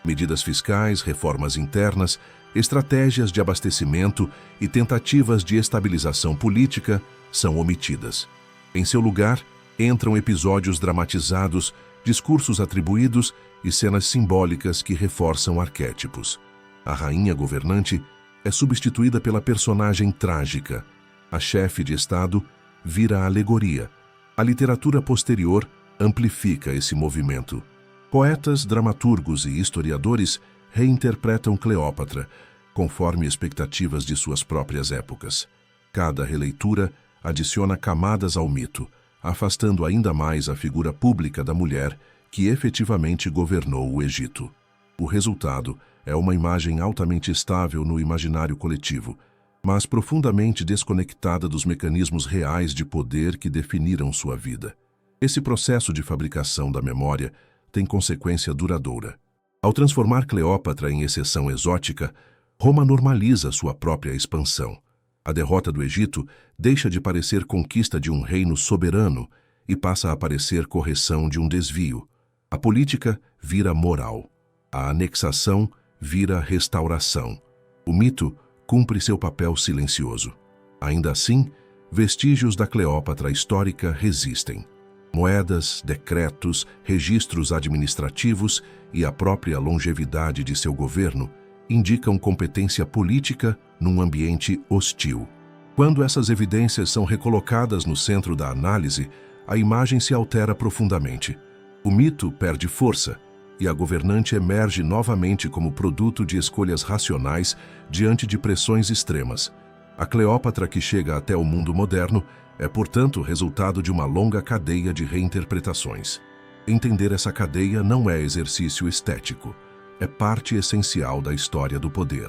Medidas fiscais, reformas internas, estratégias de abastecimento e tentativas de estabilização política são omitidas. Em seu lugar, entram episódios dramatizados, discursos atribuídos e cenas simbólicas que reforçam arquétipos. A rainha governante é substituída pela personagem trágica. A chefe de Estado vira alegoria. A literatura posterior amplifica esse movimento. Poetas, dramaturgos e historiadores reinterpretam Cleópatra, conforme expectativas de suas próprias épocas. Cada releitura adiciona camadas ao mito, afastando ainda mais a figura pública da mulher que efetivamente governou o Egito. O resultado é uma imagem altamente estável no imaginário coletivo, mas profundamente desconectada dos mecanismos reais de poder que definiram sua vida. Esse processo de fabricação da memória tem consequência duradoura. Ao transformar Cleópatra em exceção exótica, Roma normaliza sua própria expansão. A derrota do Egito deixa de parecer conquista de um reino soberano e passa a parecer correção de um desvio. A política vira moral. A anexação vira restauração. O mito cumpre seu papel silencioso. Ainda assim, vestígios da Cleópatra histórica resistem. Moedas, decretos, registros administrativos e a própria longevidade de seu governo indicam competência política num ambiente hostil. Quando essas evidências são recolocadas no centro da análise, a imagem se altera profundamente. O mito perde força e a governante emerge novamente como produto de escolhas racionais diante de pressões extremas. A Cleópatra que chega até o mundo moderno é, portanto, resultado de uma longa cadeia de reinterpretações. Entender essa cadeia não é exercício estético, é parte essencial da história do poder.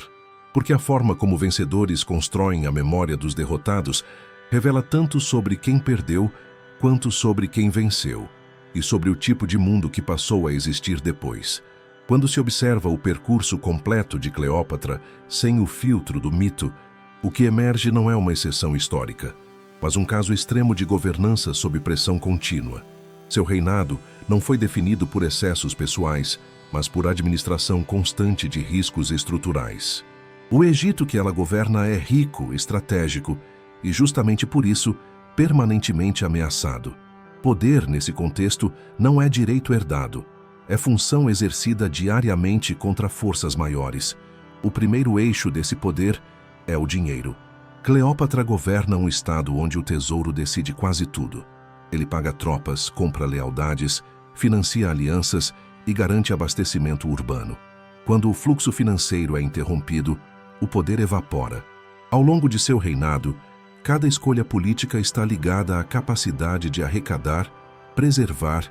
Porque a forma como vencedores constroem a memória dos derrotados revela tanto sobre quem perdeu quanto sobre quem venceu, e sobre o tipo de mundo que passou a existir depois. Quando se observa o percurso completo de Cleópatra, sem o filtro do mito, o que emerge não é uma exceção histórica, mas um caso extremo de governança sob pressão contínua. Seu reinado não foi definido por excessos pessoais, mas por administração constante de riscos estruturais. O Egito que ela governa é rico, estratégico e, justamente por isso, permanentemente ameaçado. Poder, nesse contexto, não é direito herdado, é função exercida diariamente contra forças maiores. O primeiro eixo desse poder é o dinheiro. Cleópatra governa um estado onde o tesouro decide quase tudo. Ele paga tropas, compra lealdades, financia alianças e garante abastecimento urbano. Quando o fluxo financeiro é interrompido, o poder evapora. Ao longo de seu reinado, cada escolha política está ligada à capacidade de arrecadar, preservar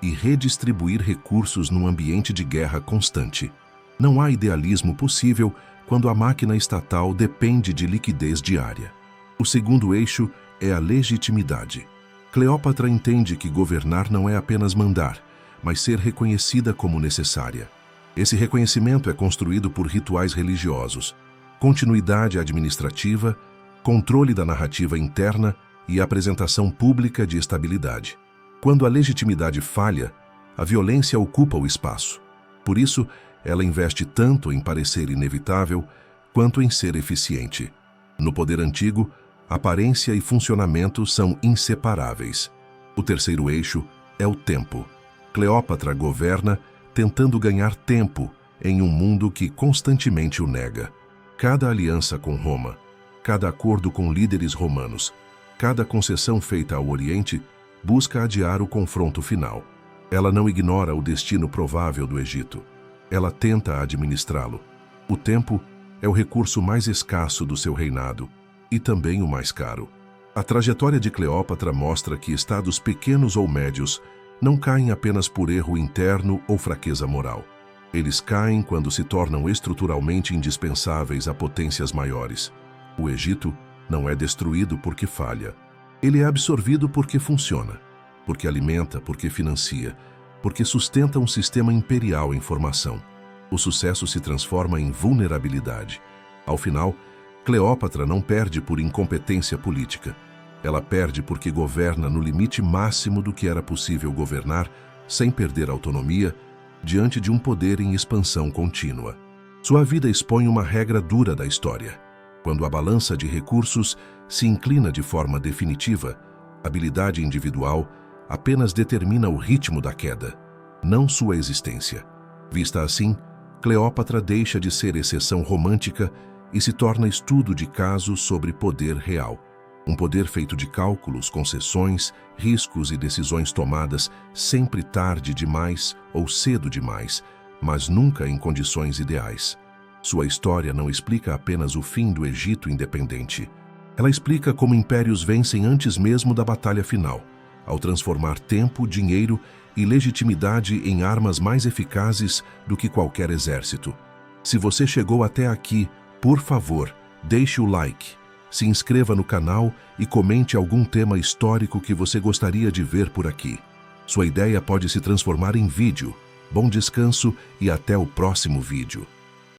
e redistribuir recursos num ambiente de guerra constante. Não há idealismo possível quando a máquina estatal depende de liquidez diária. O segundo eixo é a legitimidade. Cleópatra entende que governar não é apenas mandar, mas ser reconhecida como necessária. Esse reconhecimento é construído por rituais religiosos, continuidade administrativa, controle da narrativa interna e apresentação pública de estabilidade. Quando a legitimidade falha, a violência ocupa o espaço. Por isso, ela investe tanto em parecer inevitável quanto em ser eficiente. No poder antigo, aparência e funcionamento são inseparáveis. O terceiro eixo é o tempo. Cleópatra governa tentando ganhar tempo em um mundo que constantemente o nega. Cada aliança com Roma, cada acordo com líderes romanos, cada concessão feita ao Oriente busca adiar o confronto final. Ela não ignora o destino provável do Egito. Ela tenta administrá-lo. O tempo é o recurso mais escasso do seu reinado e também o mais caro. A trajetória de Cleópatra mostra que estados pequenos ou médios não caem apenas por erro interno ou fraqueza moral. Eles caem quando se tornam estruturalmente indispensáveis a potências maiores. O Egito não é destruído porque falha. Ele é absorvido porque funciona, porque alimenta, porque financia, porque sustenta um sistema imperial em formação. O sucesso se transforma em vulnerabilidade. Ao final, Cleópatra não perde por incompetência política. Ela perde porque governa no limite máximo do que era possível governar, sem perder autonomia, diante de um poder em expansão contínua. Sua vida expõe uma regra dura da história. Quando a balança de recursos se inclina de forma definitiva, a habilidade individual apenas determina o ritmo da queda, não sua existência. Vista assim, Cleópatra deixa de ser exceção romântica e se torna estudo de caso sobre poder real. Um poder feito de cálculos, concessões, riscos e decisões tomadas sempre tarde demais ou cedo demais, mas nunca em condições ideais. Sua história não explica apenas o fim do Egito independente. Ela explica como impérios vencem antes mesmo da batalha final, ao transformar tempo, dinheiro e legitimidade em armas mais eficazes do que qualquer exército. Se você chegou até aqui, por favor, deixe o like, se inscreva no canal e comente algum tema histórico que você gostaria de ver por aqui. Sua ideia pode se transformar em vídeo. Bom descanso e até o próximo vídeo.